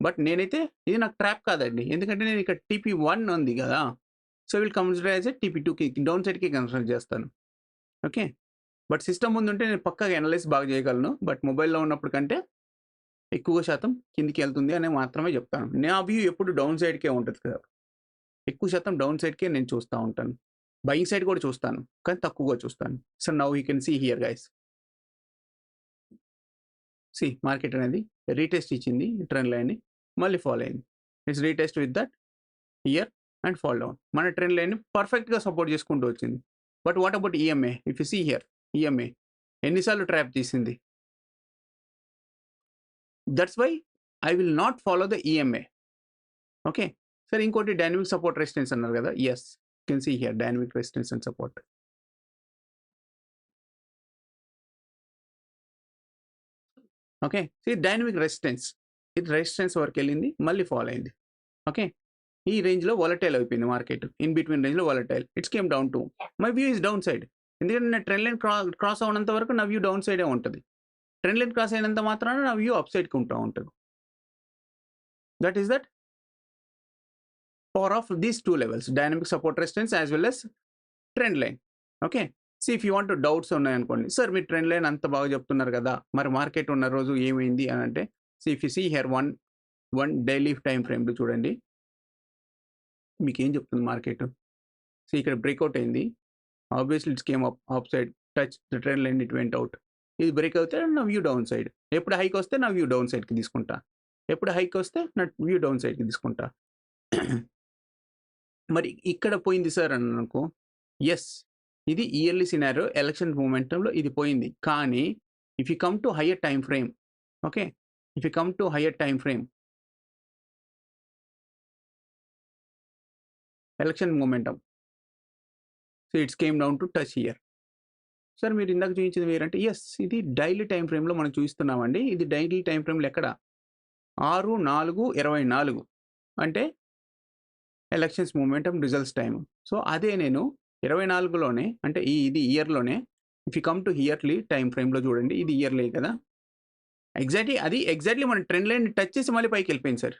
S1: బట్ నేనైతే ఇది నాకు ట్రాప్ కాదండి, ఎందుకంటే నేను ఇక్కడ TP1 ఉంది కదా. సో వీళ్ళు కన్సిడర్ యాజ్ TP2కి డౌన్ సైడ్కి కన్సిడర్ చేస్తాను. ఓకే, బట్ సిస్టమ్ ముందు ఉంటే నేను పక్కాగా అనలైజ్ బాగా చేయగలను. బట్ మొబైల్లో ఉన్నప్పుడు కంటే ఎక్కువ శాతం కిందికి వెళ్తుంది అని మాత్రమే చెప్తాను. నా వ్యూ ఎప్పుడు డౌన్ సైడ్కే ఉంటుంది కదా, ఎక్కువ శాతం డౌన్ సైడ్కే నేను చూస్తూ ఉంటాను. బయింగ్ సైడ్ కూడా చూస్తాను, కానీ తక్కువగా చూస్తాను. So now you can see here guys. See market అనేది రీటెస్ట్ ఇచ్చింది ట్రెండ్ లైన్ని, మళ్ళీ ఫాలో అయింది. It's retest with that here and fall down. మన ట్రెండ్ లైన్ని పర్ఫెక్ట్గా సపోర్ట్ చేసుకుంటూ వచ్చింది. But what about EMA? If you see here, EMA ఎన్నిసార్లు ట్రాప్ తీసింది. That's why I will not follow the EMA. Okay sir, ఇంకోటి dynamic support resistance అన్నారు కదా. Yes, can see here dynamic resistance and support. Okay, see dynamic resistance, ఇది resistance వరకు వెళ్ళింది, మళ్ళీ follow అయింది. ఓకే, ఈ రేంజ్లో వాలటైల్ అయిపోయింది మార్కెట్, ఇన్ బిట్వీన్ రేంజ్లో volatile. It's came down to my view is down side. ఎందుకంటే నా ట్రెండ్ లైన్ క్రాస్ అవునంత వరకు నా వ్యూ డౌన్ సైడే ఉంటుంది. ట్రెండ్ లైన్ క్రాస్ అయినంత మాత్రాన నా వ్యూ అప్ సైడ్కి ఉంటా ఉంటుంది. That is that power of these two levels, dynamic support resistance as well as trend line. Okay, see if you want to doubts ఉన్నాయనుకోండి, సార్ మీరు ట్రెండ్ లైన్ అంత బాగా చెప్తున్నారు కదా, మరి మార్కెట్ ఉన్న రోజు ఏమైంది అని అంటే, see if you see here one daily time frame లో చూడండి మీకు ఏం చెప్తుంది మార్కెట్. సో ఇక్కడ బ్రేక్అవుట్ అయింది, obviously it's came up side, touch the trend line, it went out. ఇది బ్రేక్ అవుతే నా వ్యూ డౌన్ సైడ్. ఎప్పుడు హైక్ వస్తే నా వ్యూ డౌన్ సైడ్కి తీసుకుంటా, ఎప్పుడు హైక్ వస్తే నా వ్యూ డౌన్ సైడ్కి తీసుకుంటా. మరి ఇక్కడ పోయింది సార్ అని అనుకో, ఎస్ ఇది ఇయర్లీ సినారియో, ఎలక్షన్ మూమెంటంలో ఇది పోయింది. కానీ if you come to higher time frame, okay, if you come to higher time frame, election momentum, so it's came down to touch here. Sir మీరు ఇందాక చూపించింది వేరంటే, ఎస్ ఇది డైలీ టైం ఫ్రేమ్లో మనం చూస్తున్నామండి. ఇది డైలీ టైం ఫ్రేమ్లో ఎక్కడ 6/4/24 అంటే elections momentum results time. So అదే నేను 24లోనే, అంటే ఇది ఇయర్లోనే, if you come to yearly time ఫ్రేమ్లో చూడండి, ఇది ఇయర్లీ కదా, ఎగ్జాక్ట్లీ మన ట్రెండ్ లైన్ టచ్ చేసి మళ్ళీ పైకి వెళ్ళిపోయింది sir.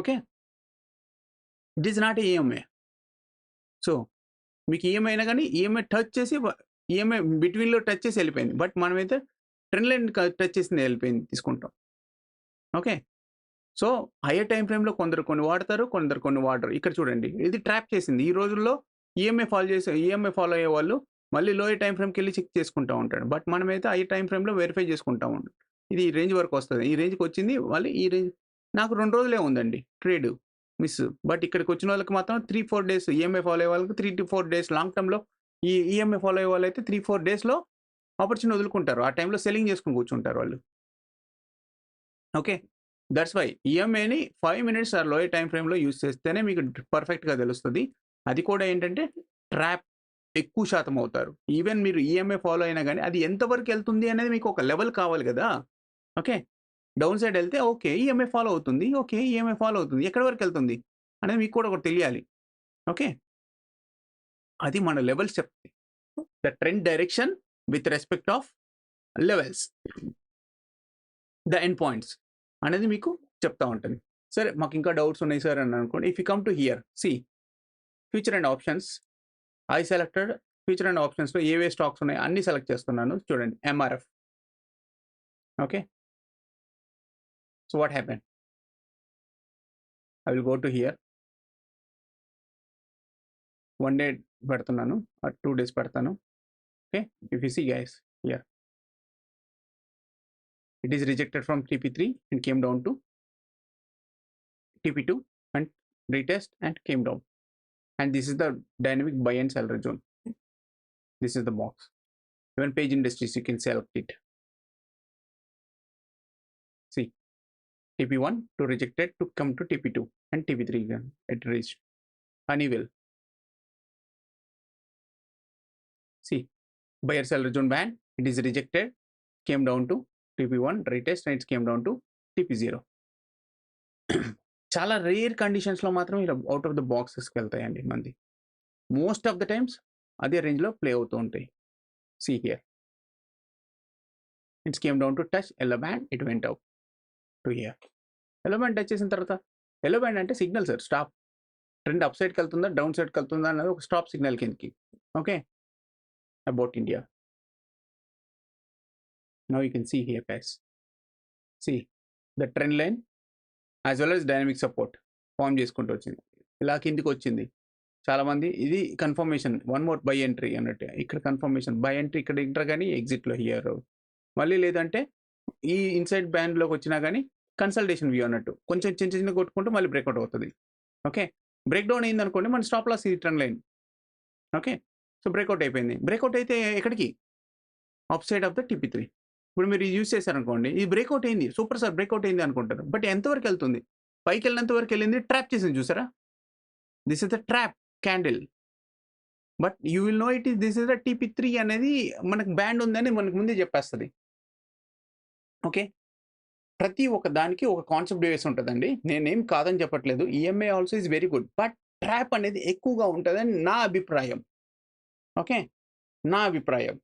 S1: Okay, it is not EMA. So మీకు ఈఎంఐ అయినా కానీ ఈఎంఐ టచ్ చేసి, ఈఎంఐ బిట్వీన్లో టచ్ చేసి వెళ్ళిపోయింది. బట్ మనమైతే ట్రెండ్ లైన్ టచ్ చేసింది వెళ్ళిపోయింది తీసుకుంటాం. ఓకే, సో హయ్యర్ టైం ఫ్రేమ్లో కొందరు కొన్ని వాడతారు, కొందరు కొన్ని వాడరు. ఇక్కడ చూడండి, ఇది ట్రాప్ చేసింది. ఈ రోజుల్లో ఈఎంఐ ఫాలో అయ్యే వాళ్ళు మళ్ళీ లోయర్ టైం ఫ్రేమ్కి వెళ్ళి చెక్ చేసుకుంటూ ఉంటాడు. బట్ మనమైతే హయ్యర్ టైం ఫ్రేమ్లో వెరిఫై చేసుకుంటా ఉంటాం. ఇది ఈ రేంజ్ వరకు వస్తుంది, ఈ రేంజ్కి వచ్చింది, మళ్ళీ ఈ రేంజ్. నాకు 2 రోజులే ఉందండి ట్రేడ్ మిస్. బట్ ఇక్కడికి వచ్చిన వాళ్ళకి మాత్రం 3-4 డేస్, ఈఎంఐ ఫాలో అయ్యే వాళ్ళకి 3-4 డేస్ లాంగ్ టర్మ్లో. ఈ ఈఎంఐ ఫాలో అయ్యే వాళ్ళు అయితే 3-4 డేస్లో ఆపర్చునిటీ వదులుకుంటారు. ఆ టైంలో సెల్లింగ్ చేసుకుని కూర్చుంటారు వాళ్ళు. ఓకే, దట్స్ వై ఈఎంఐని 5 minutes ఆర్ లోయర్ టైం ఫ్రేమ్లో యూజ్ చేస్తేనే మీకు పర్ఫెక్ట్గా తెలుస్తుంది. అది కూడా ఏంటంటే ట్రాప్ ఎక్కువ శాతం అవుతారు. ఈవెన్ మీరు ఈఎంఐ ఫాలో అయినా కానీ అది ఎంతవరకు వెళ్తుంది అనేది మీకు ఒక లెవెల్ కావాలి కదా. ఓకే, డౌన్ సైడ్ వెళ్తే ఓకే ఈఎంఐ ఫాలో అవుతుంది, ఓకే ఈఎంఐ ఫాలో అవుతుంది, ఎక్కడి వరకు వెళ్తుంది అనేది మీకు కూడా ఒకటి తెలియాలి. ఓకే, అది మన లెవెల్స్ చెప్తాయి. The trend direction with respect of levels, the end points అనేది మీకు చెప్తా ఉంటుంది. సరే మాకు ఇంకా డౌట్స్ ఉన్నాయి సార్ అని అనుకోండి. If you come to here, see future and options, I selected future and ఆప్షన్స్లో ఏవే స్టాక్స్ ఉన్నాయి అన్ని సెలెక్ట్ చేస్తున్నాను. చూడండి MRF. Okay, so what happen, I will go to here, 1 day పెడుతున్నాను, 2 days పెడతాను. Okay, if you see guys here, it is rejected from TP3 and came down to TP2 and retest and came down. And this is the dynamic buy and seller zone. This is the box. Even page industries, you can select it. See, TP1 to rejected to come to TP2 and TP3 again. It reached Honeywell. See, buyer seller zone band, it is rejected, came down to TP1 retest and it came down to TP0. చాలా rare కండిషన్స్లో మాత్రం ఇలా out of the బాక్సెస్కి వెళ్తాయండి మంది. Most of the times అదే రేంజ్లో play అవుతూ ఉంటాయి. See here it's came down to touch yellow band, it went out to here. Yellow band touch చేసిన తర్వాత, ఎల్లో బ్యాండ్ అంటే signal sir, stop. Trend up సైడ్కి వెళ్తుందా డౌన్ సైడ్కి వెళ్తుందా అన్నది ఒక స్టాప్ సిగ్నల్ కిందకి. Okay, about India. Now you can see here guys, see the trend line as well as dynamic support form చేసుకుంటూ వచ్చింది, ఇలా కిందికి వచ్చింది. చాలామంది ఇది confirmation, one more by entry అన్నట్టు. ఇక్కడ కన్ఫర్మేషన్ బై ఎంట్రీ, ఇక్కడ ఎంటర్ కానీ ఎగ్జిట్లో హియర్. మళ్ళీ లేదంటే ఈ ఇన్సైడ్ బ్యాండ్లోకి వచ్చినా కానీ కన్సల్టేషన్ వ్యూ అన్నట్టు కొంచెం చిన్న చిన్న కొట్టుకుంటూ మళ్ళీ బ్రేక్అవుట్ అవుతుంది. ఓకే, బ్రేక్ డౌన్ అయింది అనుకోండి, మన స్టాప్ లాస్ ఈ trend line. Okay, so breakout అయిపోయింది. బ్రేక్అవుట్ అయితే ఎక్కడికి, up side of the TP3. ఇప్పుడు మీరు యూజ్ చేశారనుకోండి, ఇది బ్రేక్అవుట్ అయింది, సూపర్ సార్ బ్రేక్అవుట్ అయింది అనుకుంటారు. బట్ ఎంతవరకు వెళ్తుంది, పైకి వెళ్ళినంత వరకు వెళ్ళింది, ట్రాప్ చేసింది చూసారా. This is the trap candle. But you will know it is this is the TP3 అనేది మనకు బ్యాండ్ ఉందని మనకు ముందే చెప్పేస్తుంది. ఓకే, ప్రతి ఒక్క దానికి ఒక కాన్సెప్ట్ వేసి ఉంటుందండి. నేనేం కాదని చెప్పట్లేదు, EMA also is very good, but trap అనేది ఎక్కువగా ఉంటుందని నా అభిప్రాయం. ఓకే, నా అభిప్రాయం.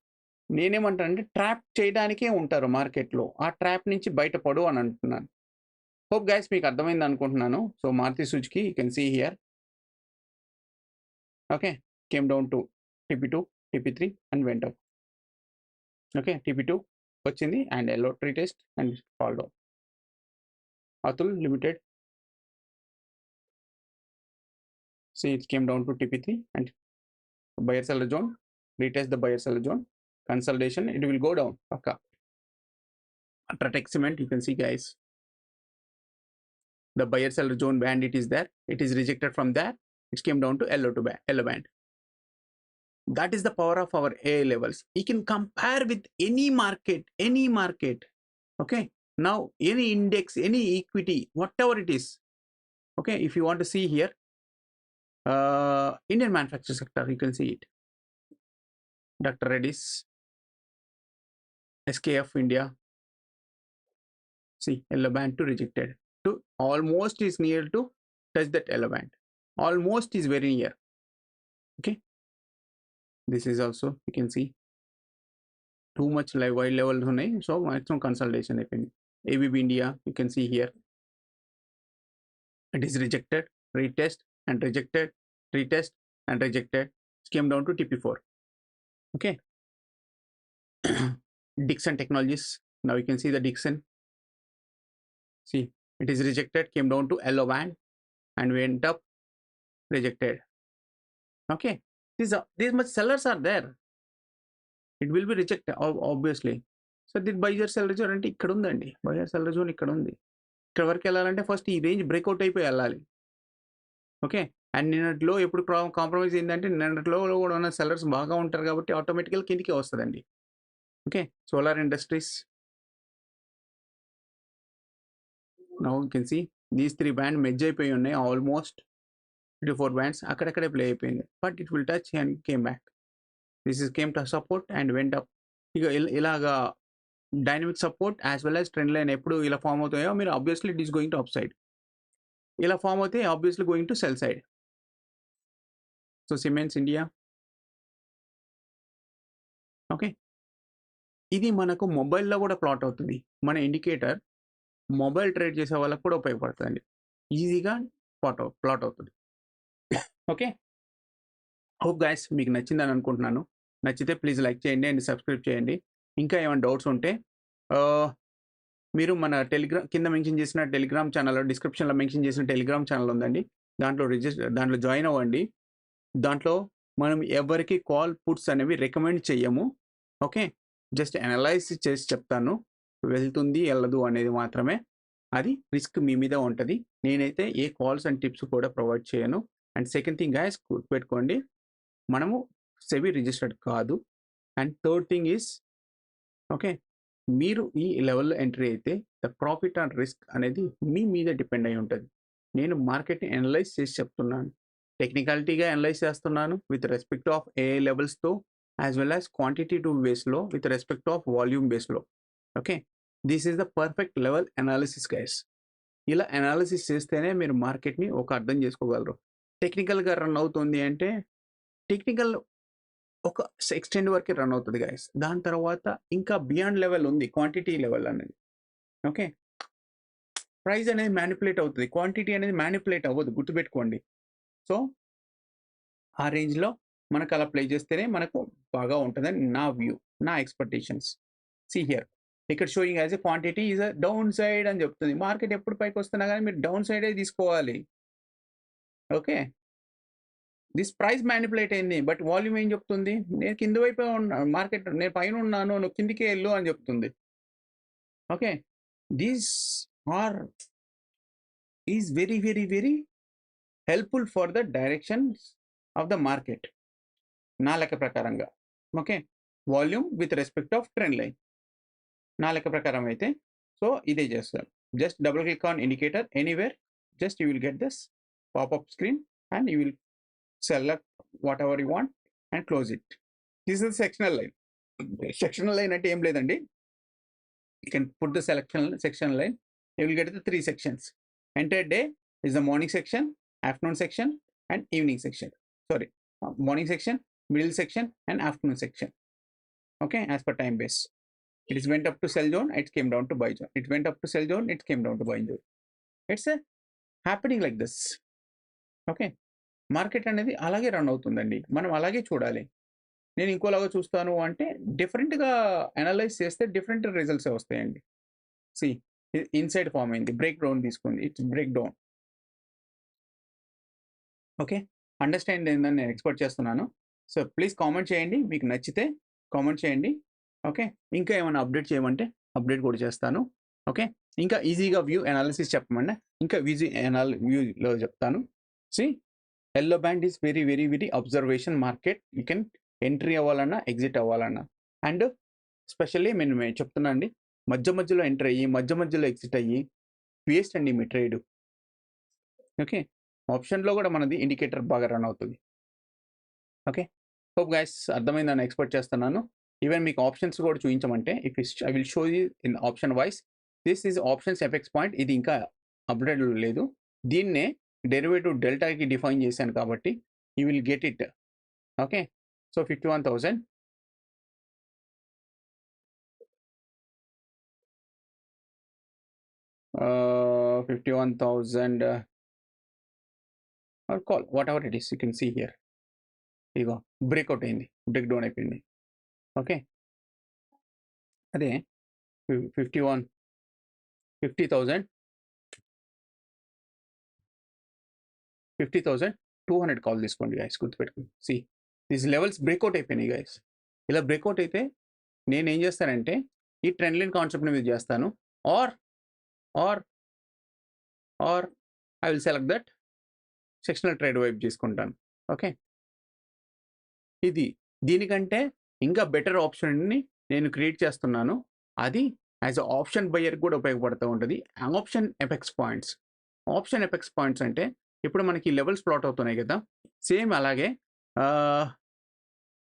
S1: నేనేమంటానంటే ట్రాప్ చేయడానికే ఉంటారు మార్కెట్లో, ఆ ట్రాప్ నుంచి బయటపడు అని అంటున్నాను. హోప్ గైస్ మీకు అర్థమైంది అనుకుంటున్నాను. So Maruti Suzuki you can see here. Okay, came down to TP2, TP3 and went up. Okay, TP2 వచ్చింది and yellow retest and fall down. Atul limited, see it came down to TP3 and buyer seller zone, retest the buyer seller zone, consolidation, it will go down. Okay, Ultratech Cement, you can see guys, the buyer seller zone band, it is there, it is rejected from there, it came down to yellow band. That is the power of our A levels. You can compare with any market. Okay, now any index, any equity, whatever it is. Okay, if you want to see here, Indian manufacturing sector, you can see it. Dr. Reddy's, SKF India. See, yellow band to rejected. To almost is near to touch that yellow band. Almost is very near. Okay. This is also, you can see, too much wide level. So maximum consolidation happening. ABB India, you can see here. It is rejected, retest and rejected, retest and rejected. It came down to TP4. Okay. Dixon Technologies. Now you can see the Dixon. See, it is rejected, came down to yellow band and went up, rejected. Okay, these much sellers are there. It will be rejected, obviously. So this buyer seller zone అంటే ఇక్కడ ఉందండి, buyer seller zone ఇక్కడ ఉంది. ఇక్కడ వరకు వెళ్ళాలంటే first ఈ range breakout అయిపోయి వెళ్ళాలి. ఓకే, అండ్ నిన్నట్లో ఎప్పుడు కాంప్రమైజ్ అయిందంటే నిన్నట్లో కూడా ఉన్న సెల్లర్స్ బాగా ఉంటారు కాబట్టి ఆటోమేటికల్ కిందికి వస్తుందండి. Okay, solar industries. Now you can see these 3 band merge అయిపోయి ఉన్నాయి, ఆల్మోస్ట్ 3-4 బ్యాండ్స్ అక్కడక్కడే ప్లే అయిపోయింది. But it will touch and came back. This is came to support and went up. ఇక ఇలాగా dynamic support as well as trend line ఎప్పుడు ఇలా form అవుతాయో మీరు obviously it is going to up side. ఇలా form అవుతే obviously going to sell side. So cements India. Okay, ఇది మనకు మొబైల్లో కూడా ప్లాట్ అవుతుంది. మన ఇండికేటర్ మొబైల్ ట్రేడ్ చేసే వాళ్ళకు కూడా ఉపయోగపడుతుంది, ఈజీగా ప్లాట్ అవుతుంది. ఓకే, హోప్ గైస్ మీకు నచ్చిందని అనుకుంటున్నాను. నచ్చితే ప్లీజ్ లైక్ చేయండి అండ్ సబ్స్క్రైబ్ చేయండి. ఇంకా ఏమైనా డౌట్స్ ఉంటే మీరు మన టెలిగ్రామ్ కింద మెన్షన్ చేసిన టెలిగ్రామ్ ఛానల్, డిస్క్రిప్షన్లో మెన్షన్ చేసిన టెలిగ్రామ్ ఛానల్ ఉందండి, దాంట్లో జాయిన్ అవ్వండి. దాంట్లో మనం ఎవరికి కాల్ పుట్స్ అనేవి రికమెండ్ చెయ్యము. ఓకే, జస్ట్ అనలైజ్ చేసి చెప్తాను, వెళ్తుంది వెళ్ళదు అనేది మాత్రమే. అది రిస్క్ మీ మీద ఉంటుంది. నేనైతే ఏ కాల్స్ అండ్ టిప్స్ కూడా ప్రొవైడ్ చేయను. అండ్ సెకండ్ థింగ్ గైస్ గుర్తుపెట్టుకోండి, మనము సెబీ రిజిస్టర్డ్ కాదు. And third thing is, okay, మీరు ఈ లెవెల్లో ఎంట్రీ అయితే ద ప్రాఫిట్ అండ్ రిస్క్ అనేది మీ మీద డిపెండ్ అయి ఉంటుంది. నేను మార్కెట్ని అనలైజ్ చేసి చెప్తున్నాను, టెక్నికాలిటీగా అనలైజ్ చేస్తున్నాను విత్ రెస్పెక్ట్ ఆఫ్ ఏ లెవెల్స్తో as well as quantitative based low with respect of volume based low. Okay, this is the perfect level analysis, guys. ఇలా అనాలిసిస్ చేస్తేనే మీరు మార్కెట్ని ఒక అర్థం చేసుకోగలరు. టెక్నికల్గా రన్ అవుతుంది అంటే టెక్నికల్ ఒక ఎక్స్టెండ్ వరకే రన్ అవుతుంది గైస్. దాని తర్వాత ఇంకా బియాండ్ లెవెల్ ఉంది, క్వాంటిటీ లెవెల్ అనేది. ఓకే, ప్రైస్ అనేది మ్యానిపులేట్ అవుతుంది, క్వాంటిటీ అనేది మ్యానిపులేట్ అవ్వదు, గుర్తుపెట్టుకోండి. సో ఆ రేంజ్లో మనకు అలా ప్లే చేస్తేనే మనకు బాగా ఉంటుందని నా వ్యూ, నా ఎక్స్పెక్టేషన్స్. సి హియర్, ఇక్కడ showing as a quantity is a down side అని చెప్తుంది. మార్కెట్ ఎప్పుడు పైకి వస్తున్నా కానీ మీరు డౌన్ సైడే తీసుకోవాలి. ఓకే, దిస్ ప్రైస్ మ్యానిపులేట్ అయింది, బట్ వాల్యూమ్ ఏం చెప్తుంది? నేను కింది వైపు మార్కెట్, నేను పైన ఉన్నాను, నువ్వు కిందికే వెళ్ళు అని చెప్తుంది. Okay, these are is very very very helpful for the directions of the market నా లెక్క ప్రకారంగా. Okay, volume with respect of trend line నా లెక్క ప్రకారం అయితే. సో ఇదే చేస్తారు. Just double click on indicator anywhere, just you will get this popup screen and you will select whatever you want and close it. This is sectional line. Sectional line అంటే ఏం లేదండి, you can put the section line, you will get the 3 sections. Entire day is the morning section, afternoon section and evening section. Sorry, morning section, middle section and afternoon section. Okay, as per time base. It is went up to sell zone, it came down to buy zone. It went up to sell zone, it came down to buy zone. It's happening like this. Okay, market అనేది అలాగే run అవుతుందండి, మనం అలాగే చూడాలి. నేను ఇంకోలాగా చూస్తాను అంటే డిఫరెంట్గా అనలైజ్ చేస్తే డిఫరెంట్ రిజల్ట్స్ వస్తాయండి. సి ఇన్సైడ్ ఫామ్ అయింది, బ్రేక్ డౌన్ తీసుకుంది, it's break down. Okay, understand ఏందని నేను ఎక్స్పెక్ట్ చేస్తున్నాను. సో ప్లీజ్ కామెంట్ చేయండి, మీకు నచ్చితే కామెంట్ చేయండి. ఓకే, ఇంకా ఏమైనా అప్డేట్ చేయమంటే అప్డేట్ కూడా చేస్తాను. ఓకే, ఇంకా ఈజీగా వ్యూ అనాలిసిస్ చెప్పమంటే ఇంకా వ్యూలో చెప్తాను. See yellow band is very very very observation market. You can entry అవ్వాలన్నా ఎగ్జిట్ అవ్వాలన్నా. అండ్ స్పెషల్లీ మేము చెప్తున్నా అండి, మధ్య మధ్యలో ఎంటర్ అయ్యి మధ్య మధ్యలో ఎగ్జిట్ అయ్యి వేస్ట్ అండి మీ ట్రేడ్. ఓకే, ఆప్షన్లో కూడా మనది ఇండికేటర్ బాగా రన్ అవుతుంది. ఓకే, హోప్ గైస్ అర్థమైందని ఎక్స్పెక్ట్ చేస్తున్నాను. ఈవెన్ మీకు ఆప్షన్స్ కూడా చూపించమంటే if I will show you in option wise. This is options effects point. ఇది ఇంకా అప్డేట్ లేదు, దీన్నే డెరివేటివ్ డెల్టాకి డిఫైన్ చేశాను కాబట్టి you will get it. Okay, so 51,000 or call whatever it is, you can see here. Ego breakout అయింది, break down అయిపోయింది. Okay, అదే 50,200 call తీసుకోండి గైస్, గుర్తుపెట్టుకోండి. సి దీస్ లెవెల్స్ బ్రేక్అవుట్ అయిపోయినాయి గైస్. ఇలా బ్రేక్అవుట్ అయితే నేను ఏం చేస్తానంటే ఈ ట్రెండ్ లైన్ కాన్సెప్ట్ని మీద చేస్తాను, or I will select that sectional trade వైపు చేసుకుంటాను. ఓకే, ఇది దీనికంటే ఇంకా బెటర్ ఆప్షన్ని నేను క్రియేట్ చేస్తున్నాను. అది యాజ్ అ ఆప్షన్ బయ్యర్ కూడా ఉపయోగపడుతూ ఉంటుంది. Option effects points. Option effects points అంటే ఇప్పుడు మనకి లెవెల్స్ ప్లాట్ అవుతున్నాయి కదా, సేమ్ అలాగే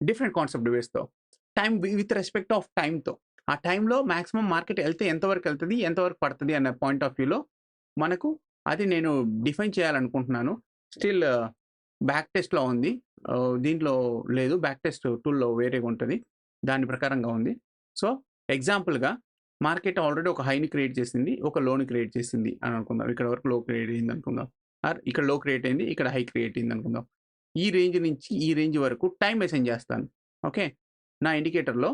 S1: డిఫరెంట్ కాన్సెప్ట్ వేస్తో టైం విత్ రెస్పెక్ట్ ఆఫ్ టైంతో. ఆ టైంలో మ్యాక్సిమం మార్కెట్ వెళ్తే ఎంతవరకు వెళ్తుంది, ఎంతవరకు పడుతుంది అన్న పాయింట్ ఆఫ్ వ్యూలో మనకు అది నేను డిఫైన్ చేయాలనుకుంటున్నాను. స్టిల్ బ్యాక్ టెస్ట్లో ఉంది, దీంట్లో లేదు. బ్యాక్ టెస్ట్ టూల్లో వేరేగా ఉంటుంది, దాని ప్రకారంగా ఉంది. సో ఎగ్జాంపుల్గా మార్కెట్ ఆల్రెడీ ఒక హైని క్రియేట్ చేసింది, ఒక లోని క్రియేట్ చేసింది అని అనుకుందాం. ఇక్కడ వరకు లో క్రియేట్ అయింది అనుకుందాం, ఆర్ ఇక్కడ లో క్రియేట్ అయింది, ఇక్కడ హై క్రియేట్ అయింది అనుకుందాం. ఈ రేంజ్ నుంచి ఈ రేంజ్ వరకు టైం మెన్షన్ చేస్తాను. ఓకే, నా ఇండికేటర్లో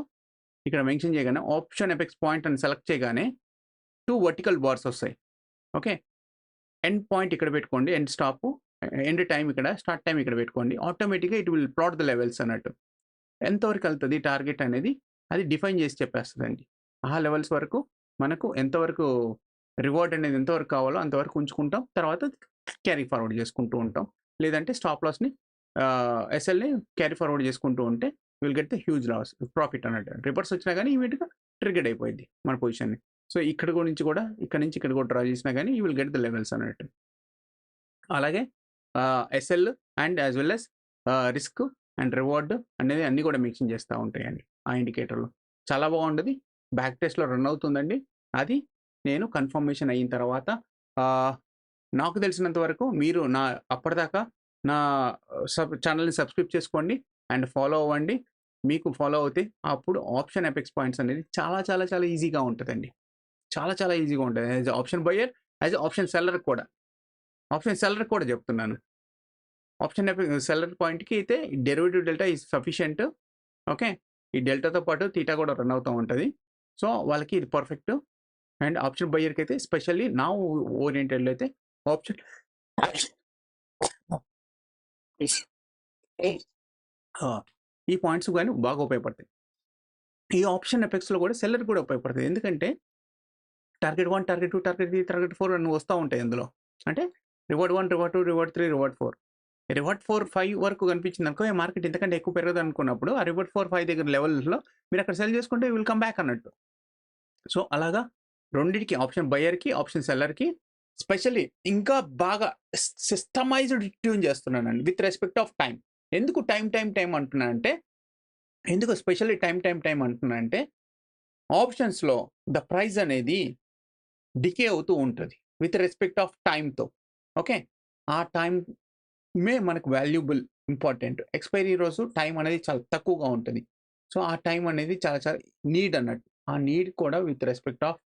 S1: ఇక్కడ మెన్షన్ చేయగానే ఆప్షన్ ఎఫెక్ట్స్ పాయింట్ అని సెలెక్ట్ చేయగానే 2 వర్టికల్ బార్స్ వస్తాయి. ఓకే, ఎండ్ పాయింట్ ఇక్కడ పెట్టుకోండి, ఎండ్ స్టాప్, ఎండ్ టైం ఇక్కడ, స్టార్ట్ టైం ఇక్కడ పెట్టుకోండి. ఆటోమేటిక్గా it will plot the levels అన్నట్టు. ఎంతవరకు వెళ్తుంది టార్గెట్ అనేది అది డిఫైన్ చేసి చెప్పేస్తుందండి. ఆ లెవెల్స్ వరకు మనకు ఎంతవరకు రివార్డ్ అనేది ఎంతవరకు కావాలో అంతవరకు ఉంచుకుంటాం, తర్వాత క్యారీ ఫార్వర్డ్ చేసుకుంటూ ఉంటాం. లేదంటే స్టాప్ లాస్ని ఎస్ఎల్ని క్యారీ ఫార్వర్డ్ చేసుకుంటూ ఉంటే will get the huge loss profit అన్నట్టు. రివర్స్ వచ్చినా కానీ ఇమీడియట్గా ట్రిగర్డ్ అయిపోయింది మన పొజిషన్ని. సో ఇక్కడ నుంచి కూడా ఇక్కడ నుంచి ఇక్కడ కూడా డ్రా చేసినా కానీ you will get the levels అన్నట్టు. అలాగే SL and as well as risk and reward అనేది అన్నీ కూడా మెన్షన్ చేస్తూ ఉంటాయండి ఆ ఇండికేటర్లో. చాలా బాగుంటుంది. బ్యాక్ టెస్ట్లో రన్ అవుతుందండి. అది నేను కన్ఫర్మేషన్ అయిన తర్వాత నాకు తెలిసినంత వరకు మీరు అప్పటిదాకా నా ఛానల్ని సబ్స్క్రైబ్ చేసుకోండి అండ్ ఫాలో అవ్వండి. మీకు ఫాలో అవుతే అప్పుడు ఆప్షన్ ఎపెక్స్ పాయింట్స్ అనేది చాలా చాలా చాలా ఈజీగా ఉంటుందండి. చాలా చాలా ఈజీగా ఉంటుంది. As option buyer, as option seller కూడా. ఆప్షన్ సెల్లర్ కూడా చెప్తున్నాను. ఆప్షన్ సెల్లర్ పాయింట్‌కి అయితే derivative delta is sufficient. Okay. ఈ డెల్టాతో పాటు తీటా కూడా రన్ అవుతూ ఉంటది. సో, వాళ్ళకి ఇది పర్ఫెక్ట్. అండ్ ఆప్షన్ బయర్‌కి అయితే స్పెషల్లీ నా ఓరియెంటెడ్‌లో అయితే ఆప్షన్ ఈ పాయింట్స్ గాని బాగా ఉపయోగపడతాయి. ఈ ఆప్షన్ ఎపెక్స్‌లో కూడా సెల్లర్ కూడా ఉపయోగపడతాయి. ఎందుకంటే టార్గెట్ 1, టార్గెట్ 2, టార్గెట్ 3, టార్గెట్ 4 అని వస్తా ఉంటాయి అందులో. అంటే reward 1, reward 2, reward 3, reward 4. Reward 4, 5 వరకు కనిపించిందనుకో ఈ మార్కెట్ ఇంతకంటే ఎక్కువ పెరగదు అనుకున్నప్పుడు ఆ రివార్డ్ 4, 5 దగ్గర లెవెల్స్‌లో మీరు అక్కడ సెల్ చేసుకుంటే విల్ కమ్ బ్యాక్ అన్నట్టు. సో, అలాగా రెండిటికి ఆప్షన్ బయర్‌కి, ఆప్షన్ సెల్లర్‌కి స్పెషల్లీ ఇంకా బాగా సిస్టమైజ్డ్ ట్యూన్ చేస్తున్నానండి విత్ రెస్పెక్ట్ ఆఫ్ టైమ్. ఎందుకు టైమ్ అంటున్నానంటే ఎందుకు స్పెషల్లీ టైమ్ అంటున్నానంటే ఆప్షన్స్‌లో ద ప్రైస్ అనేది డికే అవుతూ ఉంటది. విత్ రెస్పెక్ట్ ఆఫ్ టైమ్‌తో. ఓకే. ఆ టైమే మనకు వాల్యుబుల్, ఇంపార్టెంట్. ఎక్స్‌పైరీ రోజు టైం అనేది చాలా తక్కువగా ఉంటది. సో, ఆ టైం అనేది చాలా చాలా నీడ్ అన్నట్టు. ఆ నీడ్ కూడా విత్ రెస్పెక్ట్ ఆఫ్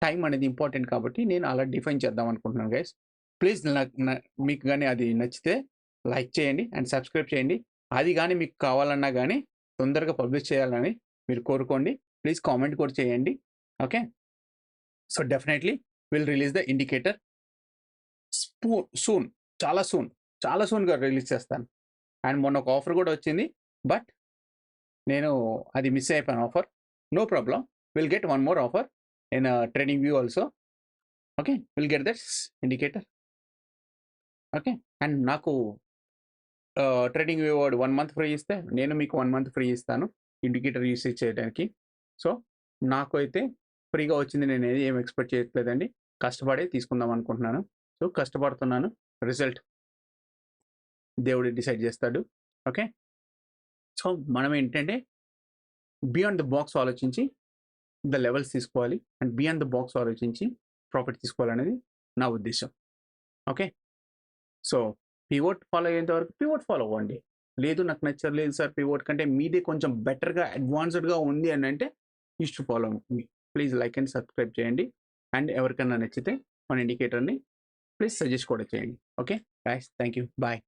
S1: టైం అనేది ఇంపార్టెంట్ కాబట్టి నేను అలా డిఫైన్ చేద్దాం అనుకుంటున్నాను గైస్. ప్లీజ్ మీకు గాని అది నచ్చితే లైక్ చేయండి అండ్ సబ్స్క్రైబ్ చేయండి. అది గాని మీకు కావాలన్నా గాని తొందరగా పబ్లిష్ చేయాలని మీరు కోరుకోండి. ప్లీజ్ కామెంట్ కూడా చేయండి. Okay. So, definitely will release the indicator soon. చాలా సూన్. చాలా సూన్‌గా రిలీజ్ చేస్తాను. అండ్ మొన్న ఒక ఆఫర్ కూడా వచ్చింది. బట్ నేను అది మిస్ అయిపోయాను offer. No problem. Will get one more offer in trading view also. Okay. Will get that indicator. Okay. And నాకు ట్రేడింగ్ వ్యూ వాడు 1 మంత్ ఫ్రీ ఇస్తే నేను మీకు 1 మంత్ ఫ్రీ ఇస్తాను. ఇండికేటర్ యూసేజ్ చేయడానికి. సో, నాకు అయితే ఫ్రీగా వచ్చింది నేను ఏం ఎక్స్‌పెక్ట్ చేయట్లేదండి. కష్టపడే తీసుకుందాం అనుకుంటున్నాను. సో, కష్టపడుతున్నాను. రిజల్ట్ దేవుడే డిసైడ్ చేస్తాడు. ఓకే. సో, మనం ఏంటంటే బియాండ్ ద బాక్స్ ఆలోచించి ద లెవెల్స్ తీసుకోవాలి. అండ్ బియాండ్ ద బాక్స్ ఆలోచించి ప్రాఫిట్ తీసుకోవాలనేది నా ఉద్దేశ్యం. ఓకే. సో, పివోట్ ఫాలో అయ్యేంత వరకు పివోట్ ఫాలో అవ్వండి. లేదు నాకు నచ్చలేదు సార్ పివోట్ కంటే మీదే కొంచెం బెటర్‌గా అడ్వాన్స్‌డ్‌గా ఉంది అనంటే you should follow me. Please like and subscribe చేయండి. అండ్ ఎవరికన్నా నచ్చితే మన ఇండికేటర్‌ని ప్లీజ్ సజెస్ట్ కూడా చేయండి. Okay. Guys thank you. Bye.